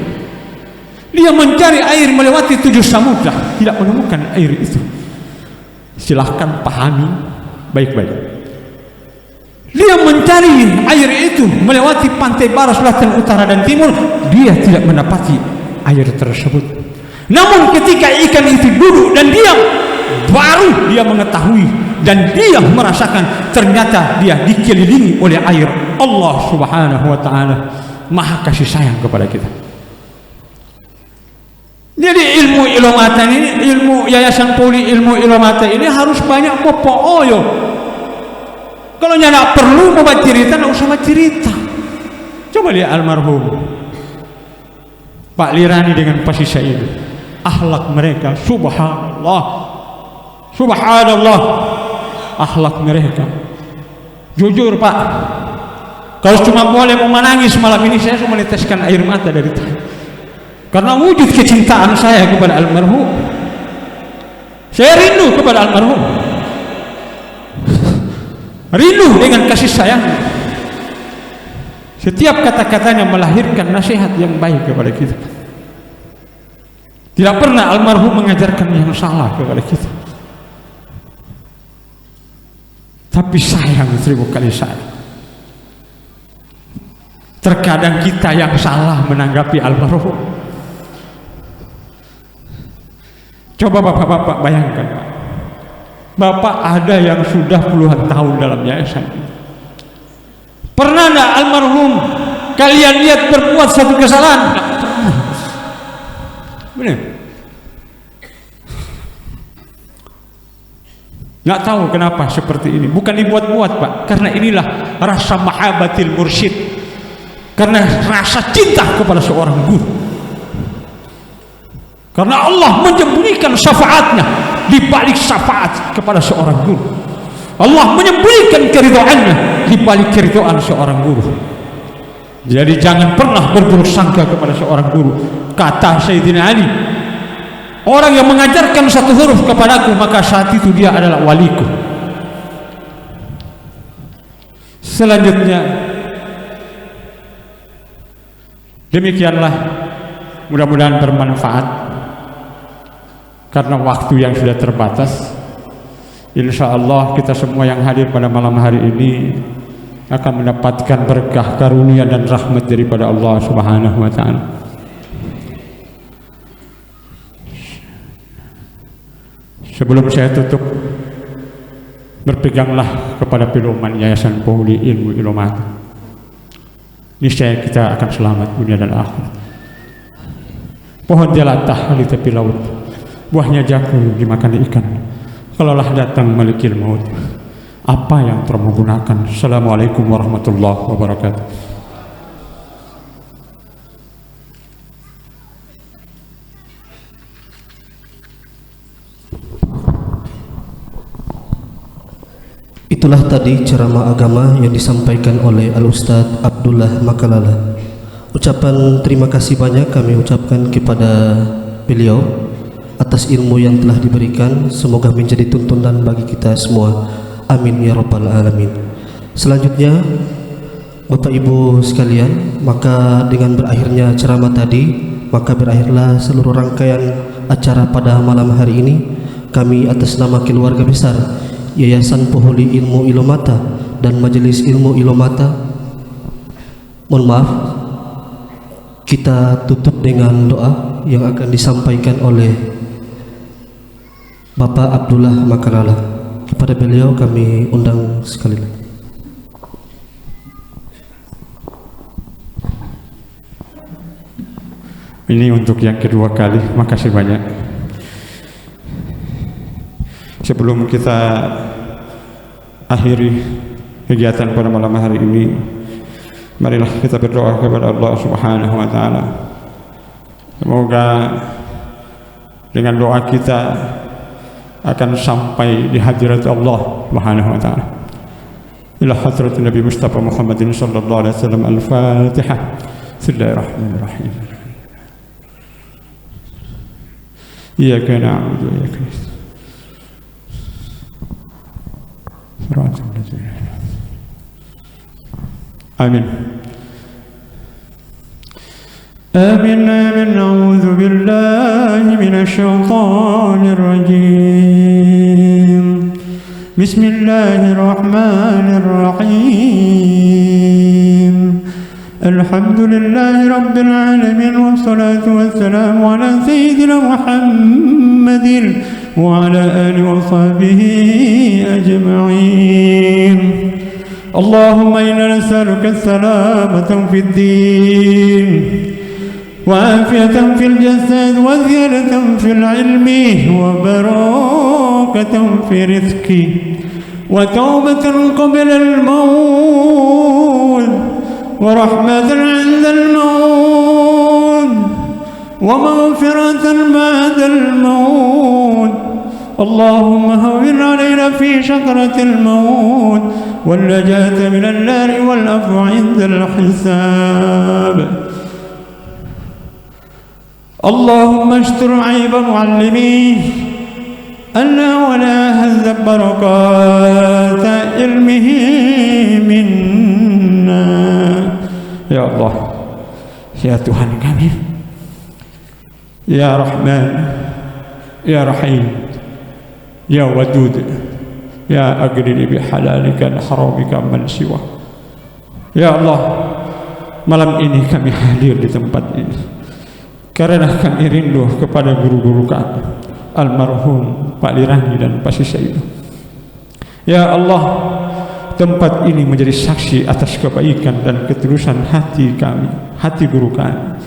Dia mencari air melewati 7 samudra, tidak menemukan air itu. Silahkan pahami baik-baik. Dia mencari air itu melewati pantai barat, selatan, utara, dan timur. Dia tidak mendapati air tersebut. Namun ketika ikan itu duduk dan diam, baru dia mengetahui dan dia merasakan ternyata dia dikelilingi oleh air. Allah Subhanahu wa ta'ala maha kasih sayang kepada kita. Jadi ilmu Ilomata ini, ilmu Yayasan Pohuli Ilmu Ilomata ini harus banyak popooyo. Kalau nyana perlu mau cerita, nggak usah cerita. Coba lihat almarhum Pak Lirani dengan Pak Sisa itu, akhlak mereka, subhanallah, subhanallah, akhlak mereka. Jujur Pak, kalau cuma boleh mau menangis malam ini, saya sudah meneteskan air mata dari tadi, karena wujud kecintaan saya kepada almarhum. Saya rindu kepada almarhum, rindu dengan kasih sayang. Setiap kata-katanya melahirkan nasihat yang baik kepada kita. Tidak pernah almarhum mengajarkan yang salah kepada kita. Tapi sayang 1000 kali sayang. Terkadang kita yang salah menanggapi almarhum. Coba bapak-bapak bayangkan, Pak. Bapak ada yang sudah puluhan tahun dalam yayasan. Pernah enggak almarhum kalian lihat berbuat satu kesalahan? Benar? Nggak tahu kenapa seperti ini. Bukan dibuat-buat, Pak, karena inilah rasa mahabbatil mursyid, karena rasa cinta kepada seorang guru. Karena Allah menyembunyikan syafaatnya di balik syafaat kepada seorang guru. Allah menyembunyikan keridhaannya di balik keridhaan seorang guru. Jadi jangan pernah berburuk sangka kepada seorang guru. Kata Sayyidina Ali, orang yang mengajarkan satu huruf kepadaku, maka saat itu dia adalah waliku. Selanjutnya, demikianlah, mudah-mudahan bermanfaat. Karena waktu yang sudah terbatas, insya Allah kita semua yang hadir pada malam hari ini akan mendapatkan berkah, karunia, dan rahmat daripada Allah Subhanahu wa ta'ala. Sebelum saya tutup, berpeganglah kepada pedoman Yayasan Pohuli Ilmu Ilomata. Niscaya kita akan selamat dunia dan akhirat. Pohon jelatah di tepi laut, buahnya jakul dimakan ikan. Kalaulah datang malikil maut, apa yang telah menggunakan? Assalamualaikum warahmatullahi wabarakatuh. Itulah tadi ceramah agama yang disampaikan oleh Al-Ustadz Abdullah Makalala. Ucapan terima kasih banyak kami ucapkan kepada beliau atas ilmu yang telah diberikan. Semoga menjadi tuntunan bagi kita semua. Amin ya rabbal alamin. Selanjutnya, Bapak Ibu sekalian, maka dengan berakhirnya ceramah tadi, maka berakhirlah seluruh rangkaian acara pada malam hari ini. Kami atas nama keluarga besar Yayasan Poholi Ilmu Ilomata dan Majelis Ilmu Ilomata. Mohon maaf, kita tutup dengan doa yang akan disampaikan oleh Bapak Abdullah Makarala. Kepada beliau kami undang sekali lagi. Ini untuk yang kedua kali, makasih banyak. Sebelum kita akhiri kegiatan pada malam hari ini, marilah kita berdoa kepada Allah Subhanahu wa taala. Semoga dengan doa kita akan sampai di hadirat Allah Subhanahu wa taala. Ila hadrat Nabi Mustafa Muhammadin sallallahu alaihi wasallam. Al-Fatihah. Bismillahirrahmanirrahim. Iyyaka na'budu wa iyyaka nasta'in. Shiratal ladzina Amin. Amin. Amin. A'udzu billahi minasy syaithanir rajim. Bismillahirrahmanirrahim. Alhamdulillahi rabbil alamin wassalatu wassalamu ala sayyidina Muhammadin wa ala alihi wa sahbihi ajma'in. اللهم إنا نسألك السلامة في الدين وعافية في الجسد وزيادة في العلم وبركة في رزق وتوبة قبل الموت ورحمة عند الموت ومغفرة بعد الموت. اللهم هون علينا في شكرة الموت والنجاة من النار والعفو عند الحساب. اللهم اشتر عيب معلميه ألا ولا هذب بركات علمه منا. Ya Allah, ya Tuhan kami, ya Rahman, ya Rahim, ya Wadud, ya agni bihalalika haramika man siwa. Ya Allah, malam ini kami hadir di tempat ini karena kami rindu kepada guru-guru kami, almarhum Pak Lirani dan Pak Sisaido. Ya Allah, tempat ini menjadi saksi atas kebaikan dan ketulusan hati kami, hati guru kami,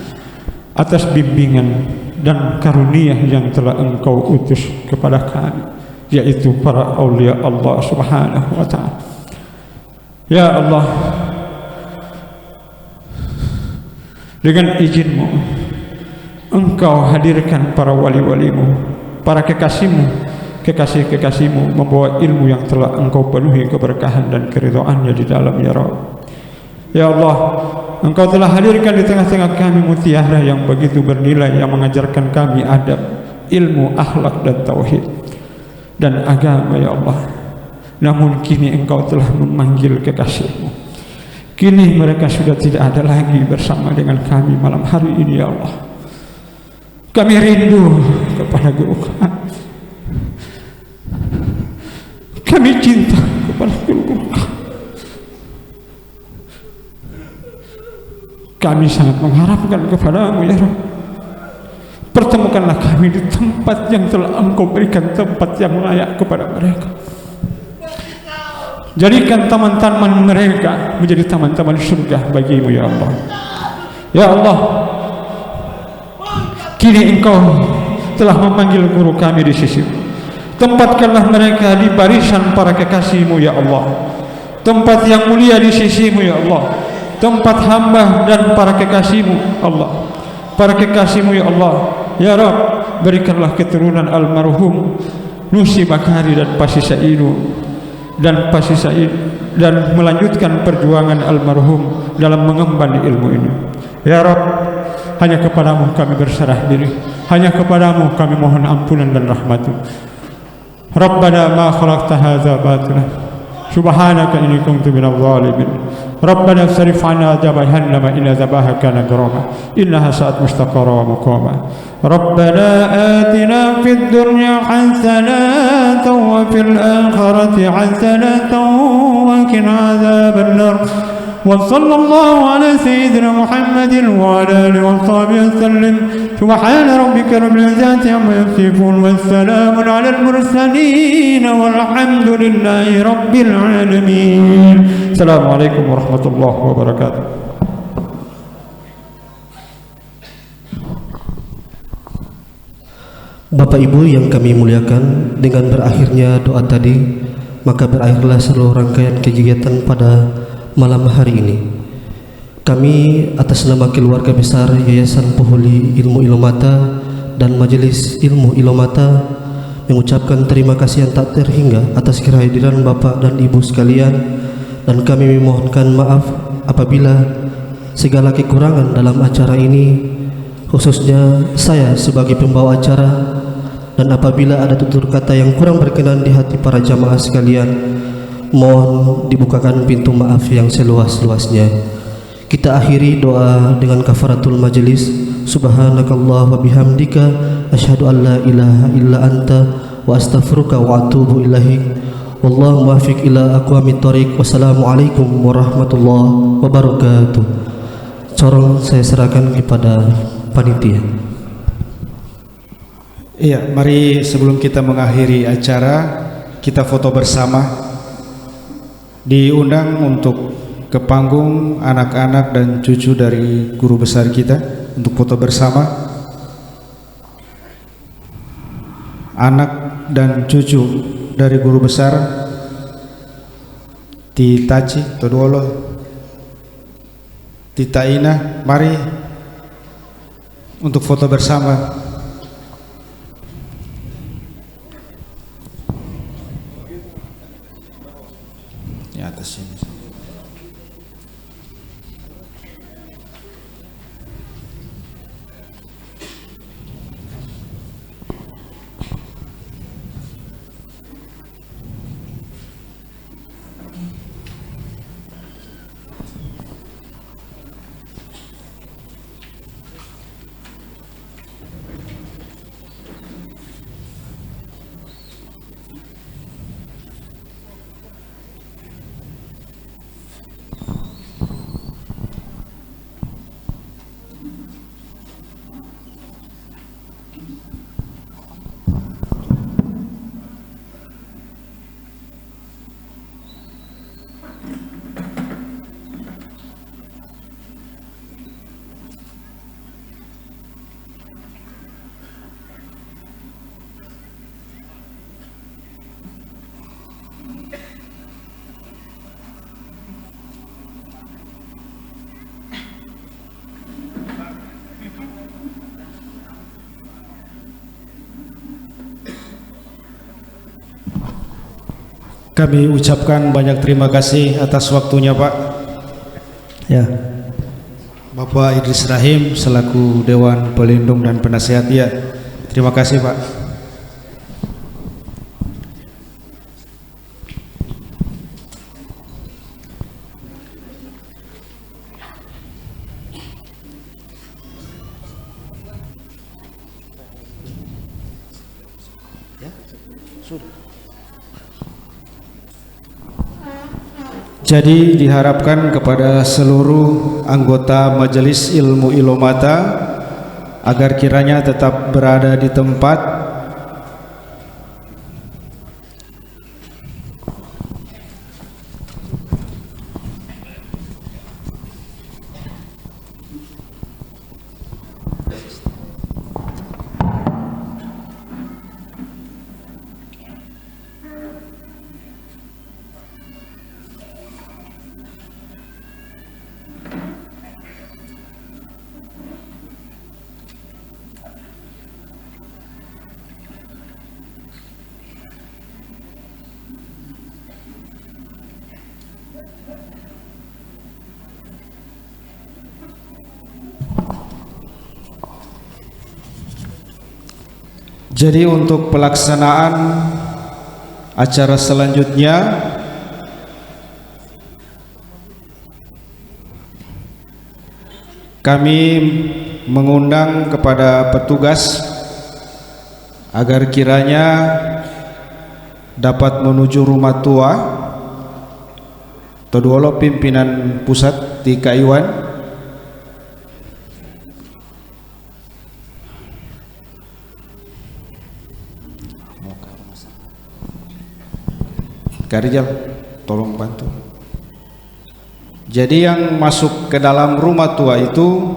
atas bimbingan dan karunia yang telah Engkau utus kepada kami, yaitu para aulia Allah Subhanahu wa ta'ala. Ya Allah, dengan izin-Mu Engkau hadirkan para wali-wali-Mu, para kekasih-Mu, kekasih-kekasih-Mu, membawa ilmu yang telah Engkau penuhi keberkahan dan keridhaan-Nya di dalam, ya Rabb. Ya Allah, Engkau telah hadirkan di tengah-tengah kami mutiara yang begitu bernilai, yang mengajarkan kami adab, ilmu, akhlak dan tauhid dan agama, ya Allah. Namun kini Engkau telah memanggil kekasih-Mu. Kini mereka sudah tidak ada lagi bersama dengan kami malam hari ini, ya Allah. Kami rindu kepada guru kami. Kami cinta kepada guru-guru kami. Kami sangat mengharapkan kepada-Mu, ya Rabb. Pertemukanlah kami di tempat yang telah Engkau berikan, tempat yang layak kepada mereka. Jadikan taman-taman mereka menjadi taman-taman surga bagi-Mu, ya Allah. Ya Allah, kini Engkau telah memanggil guru kami di sisi-Mu. Tempatkanlah mereka di barisan para kekasih-Mu, ya Allah. Tempat yang mulia di sisi-Mu, ya Allah. Tempat hamba dan para kekasih-Mu, Allah. Para kekasih-Mu, ya Allah. Ya Rabb, berikanlah keturunan almarhum Nusi Bakari dan Pasi Saidu dan Pasi Said, dan melanjutkan perjuangan almarhum dalam mengemban ilmu ini. Ya Rabb, hanya kepadamu kami berserah diri, hanya kepadamu kami mohon ampunan dan rahmat-Mu. Rabbana ma khalaqta hadza batila subhanaka inni kuntu minadh dhalimin ربنا اصرف عنا عذاب جهنم إن عذابها كان غراما إنها ساءت مستقرا ومقاما ربنا آتنا في الدنيا حسنة وفي الآخرة حسنة وقنا عذاب النار وصلى الله على سيدنا محمد وعلى آله وصحبه وسلم سبحان ربك رب العزة عما يصفون والسلام على المرسلين والحمد لله رب العالمين السلام عليكم ورحمة الله وبركاته. Bapak Ibu yang kami muliakan, dengan berakhirnya doa tadi, maka berakhirlah seluruh rangkaian kegiatan pada malam hari ini. Kami atas nama keluarga besar Yayasan Poholi Ilmu Ilomata dan Majelis Ilmu Ilomata mengucapkan terima kasih yang tak terhingga atas kehadiran Bapak dan Ibu sekalian, dan kami memohonkan maaf apabila segala kekurangan dalam acara ini, khususnya saya sebagai pembawa acara, dan apabila ada tutur kata yang kurang berkenan di hati para jamaah sekalian, mohon dibukakan pintu maaf yang seluas-luasnya. Kita akhiri doa dengan kafaratul majelis. Subhanakallah wa bihamdika asyhadu an la ilaha illa anta wa astaghfiruka wa atubu ilaik. Wallahu muwaffiq ila aqwamit thoriq. Wassalamualaikum warahmatullahi wabarakatuh. Corong saya serahkan kepada panitia. Iya, mari sebelum kita mengakhiri acara, kita foto bersama. Diundang untuk ke panggung anak-anak dan cucu dari guru besar kita untuk foto bersama. Anak dan cucu dari guru besar Titaci Todolo Tita Ina, mari untuk foto bersama. Di atas sini. Kami ucapkan banyak terima kasih atas waktunya, Pak. Ya. Bapak Idris Rahim selaku Dewan Pelindung dan Penasehat. Ya, terima kasih, Pak. Jadi diharapkan kepada seluruh anggota Majelis Ilmu Ilomata agar kiranya tetap berada di tempat, jadi untuk pelaksanaan acara selanjutnya kami mengundang kepada petugas agar kiranya dapat menuju rumah tua Toduolo pimpinan pusat di Kaiwan Karijal, tolong bantu. Jadi yang masuk ke dalam rumah tua itu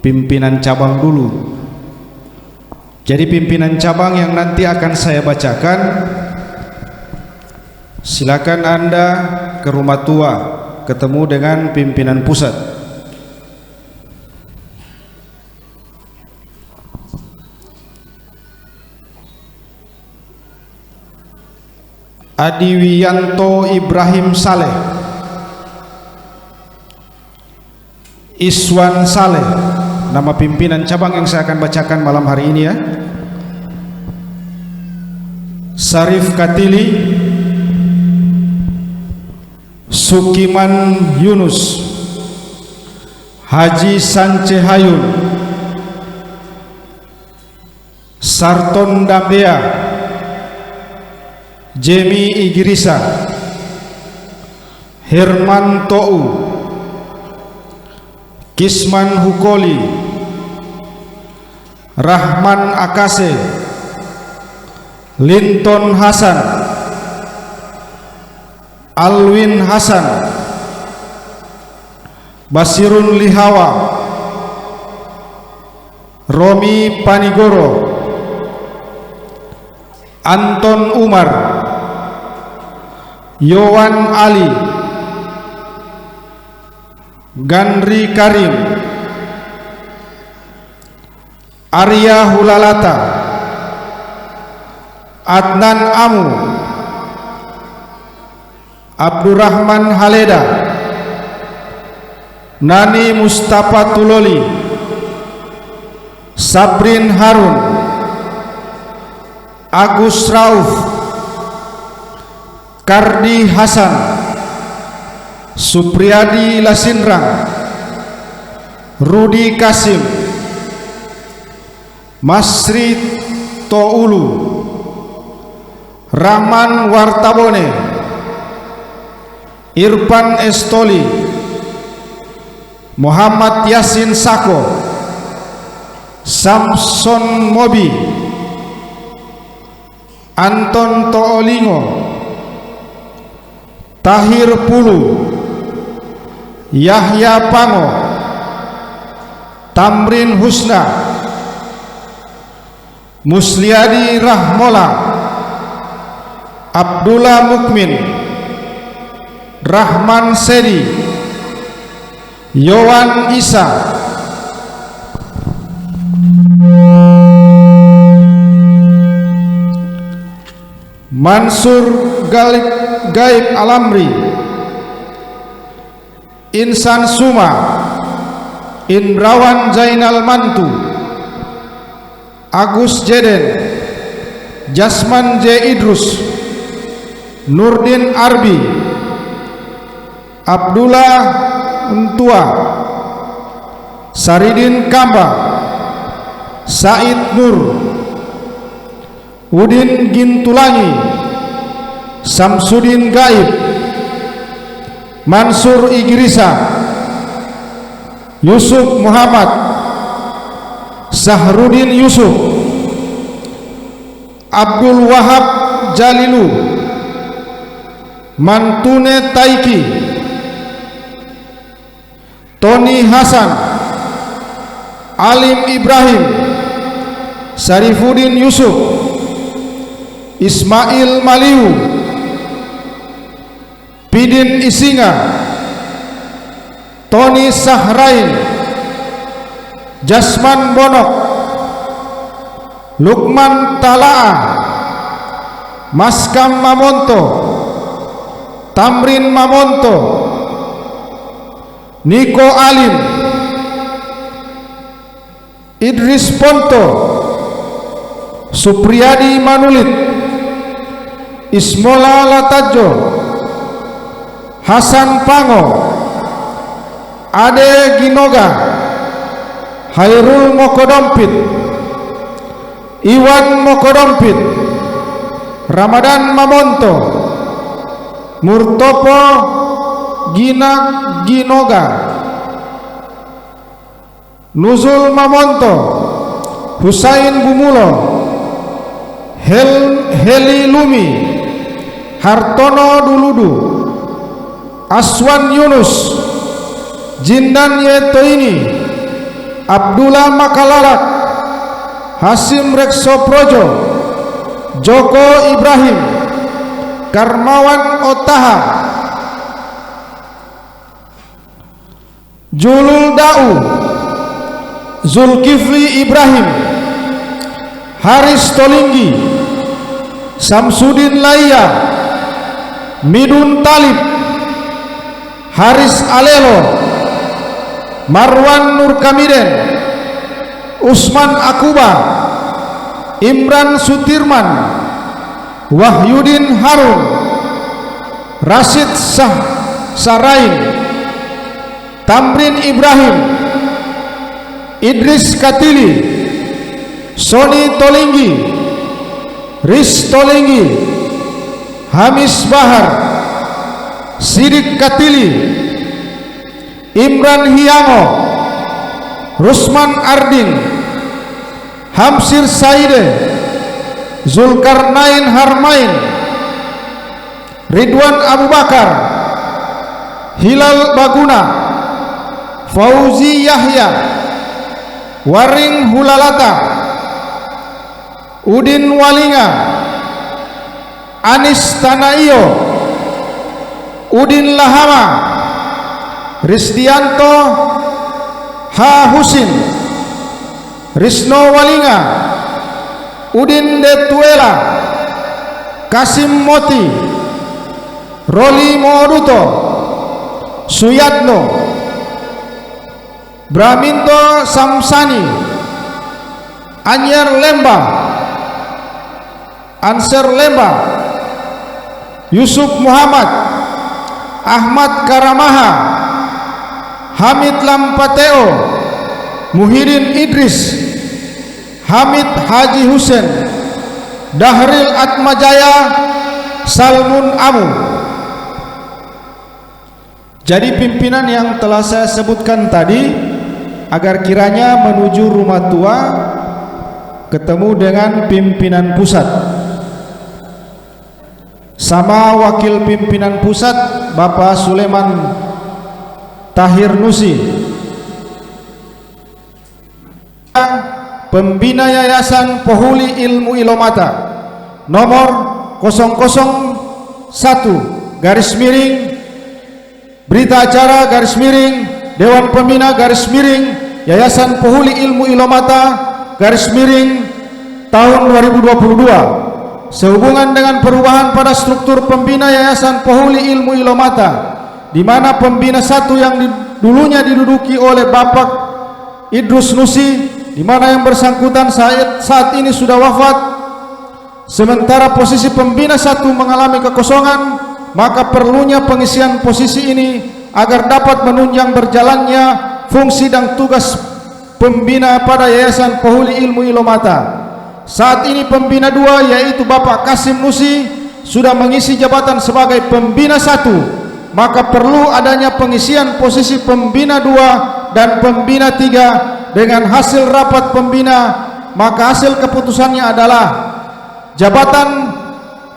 pimpinan cabang dulu. Jadi pimpinan cabang yang nanti akan saya bacakan, silakan Anda ke rumah tua ketemu dengan pimpinan pusat. Adiwiyanto Ibrahim Saleh, Iswan Saleh, nama pimpinan cabang yang saya akan bacakan malam hari ini ya. Sarif Katili, Sukiman Yunus, Haji Sance Hayun, Sarton Dambea, Jemi Igrisa, Herman Tou, Kisman Hukoli, Rahman Akase, Linton Hasan, Alwin Hasan, Basirun Lihawa, Romi Panigoro, Anton Umar, Yowan Ali, Gandri Karim, Arya Hulalata, Adnan Amu, Abdurrahman Haleda, Nani Mustafa Tuloli, Sabrin Harun, Agus Rauf, Kardi Hasan, Supriyadi Lasinrang, Rudi Kasim, Masri Toulu, Rahman Wartabone, Irfan Estoli, Muhammad Yasin Sako, Samson Mobi, Anton Toolingo, Tahir Pulu, Yahya Pango, Tamrin Husna, Musliadi Rahmola, Abdullah Mukmin, Rahman Sedi, Yowan Isa, Mansur Gaib Alamri, Insan Suma, Indrawan Zainal Mantu, Agus Jeden, Jasman J. Idrus, Nurdin Arbi, Abdullah Untua, Saridin Kamba, Said Nur, Udin Gintulangi, Samsudin Gaib, Mansur Igrisa, Yusuf Muhammad, Sahrudin Yusuf, Abdul Wahab Jalilu, Mantune Taiki, Tony Hasan, Alim Ibrahim, Sarifudin Yusuf, Ismail Maliu, Pidin Isinga, Tony Sahrain, Jasman Bonok, Lukman Talaa, Maskam Mamonto, Tamrin Mamonto, Niko Alim, Idris Ponto, Supriyadi Manulit, Ismola Latajo, Hasan Pango, Ade Ginoga, Hairul Mokodompit, Iwan Mokodompit, Ramadan Mamonto, Murtopo Ginoga, Nuzul Mamonto, Husain Bumulo, Heli Lumi, Hartono Duludu, Aswan Yunus, Jindan Yetoini, Abdullah Makalarak, Hasim Rekso Projo, Joko Ibrahim, Karmawan Otaha, Julul Da'u, Zulkifli Ibrahim, Haris Tolinggi, Samsudin Laya, Midun Talib, Haris Alelo, Marwan Nurkamiden, Usman Akuba, Imran Sutirman, Wahyudin Harun, Rashid Sarain, Tamrin Ibrahim, Idris Katili, Soni Tolinggi, Riz Tolinggi, Hamis Bahar, Sidik Katili, Imran Hiango, Rusman Ardin, Hamsir Saide, Zulkarnain Harmain, Ridwan Abu Bakar, Hilal Baguna, Fauzi Yahya, Waring Hulalata, Udin Walinga, Anis Tanaiyo, Udin Lahama, Risdianto H. Husin, Risno Walinga, Udin Detuela, Kasim Moti, Roli Moduto, Suyatno, Braminto Samsani, Anyer Lemba, Anser Lemba, Yusuf Muhammad, Ahmad Karamaha, Hamid Lampateo, Muhyiddin Idris, Hamid Haji Husen, Dahril Atmajaya, Salmun Amu. Jadi pimpinan yang telah saya sebutkan tadi, agar kiranya menuju rumah tua ketemu dengan pimpinan pusat sama wakil pimpinan pusat Bapak Sulaiman Tahir Nusi, pembina Yayasan Pohuli Ilmu Ilomata nomor 001 garis miring berita acara garis miring Dewan Pembina garis miring Yayasan Pohuli Ilmu Ilomata garis miring tahun 2022 sehubungan dengan perubahan pada struktur pembina Yayasan Pohuli Ilmu Ilomata, di mana pembina satu yang dulunya diduduki oleh Bapak Idrus Nusi, di mana yang bersangkutan saat ini sudah wafat, sementara posisi pembina satu mengalami kekosongan, maka perlunya pengisian posisi ini agar dapat menunjang berjalannya fungsi dan tugas pembina pada Yayasan Pohuli Ilmu Ilomata. Saat ini pembina dua yaitu Bapak Kasim Nusi sudah mengisi jabatan sebagai pembina satu, maka perlu adanya pengisian posisi pembina dua dan pembina tiga dengan hasil rapat pembina. Maka hasil keputusannya adalah jabatan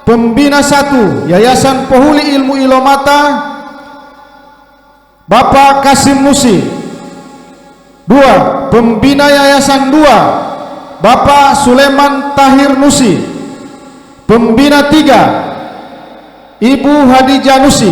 pembina satu Yayasan Pohuli Ilmu Ilomata Bapak Kasim Nusi, dua pembina Yayasan dua Bapak Sulaiman Tahir Nusi, pembina tiga Ibu Hadijah Nusi,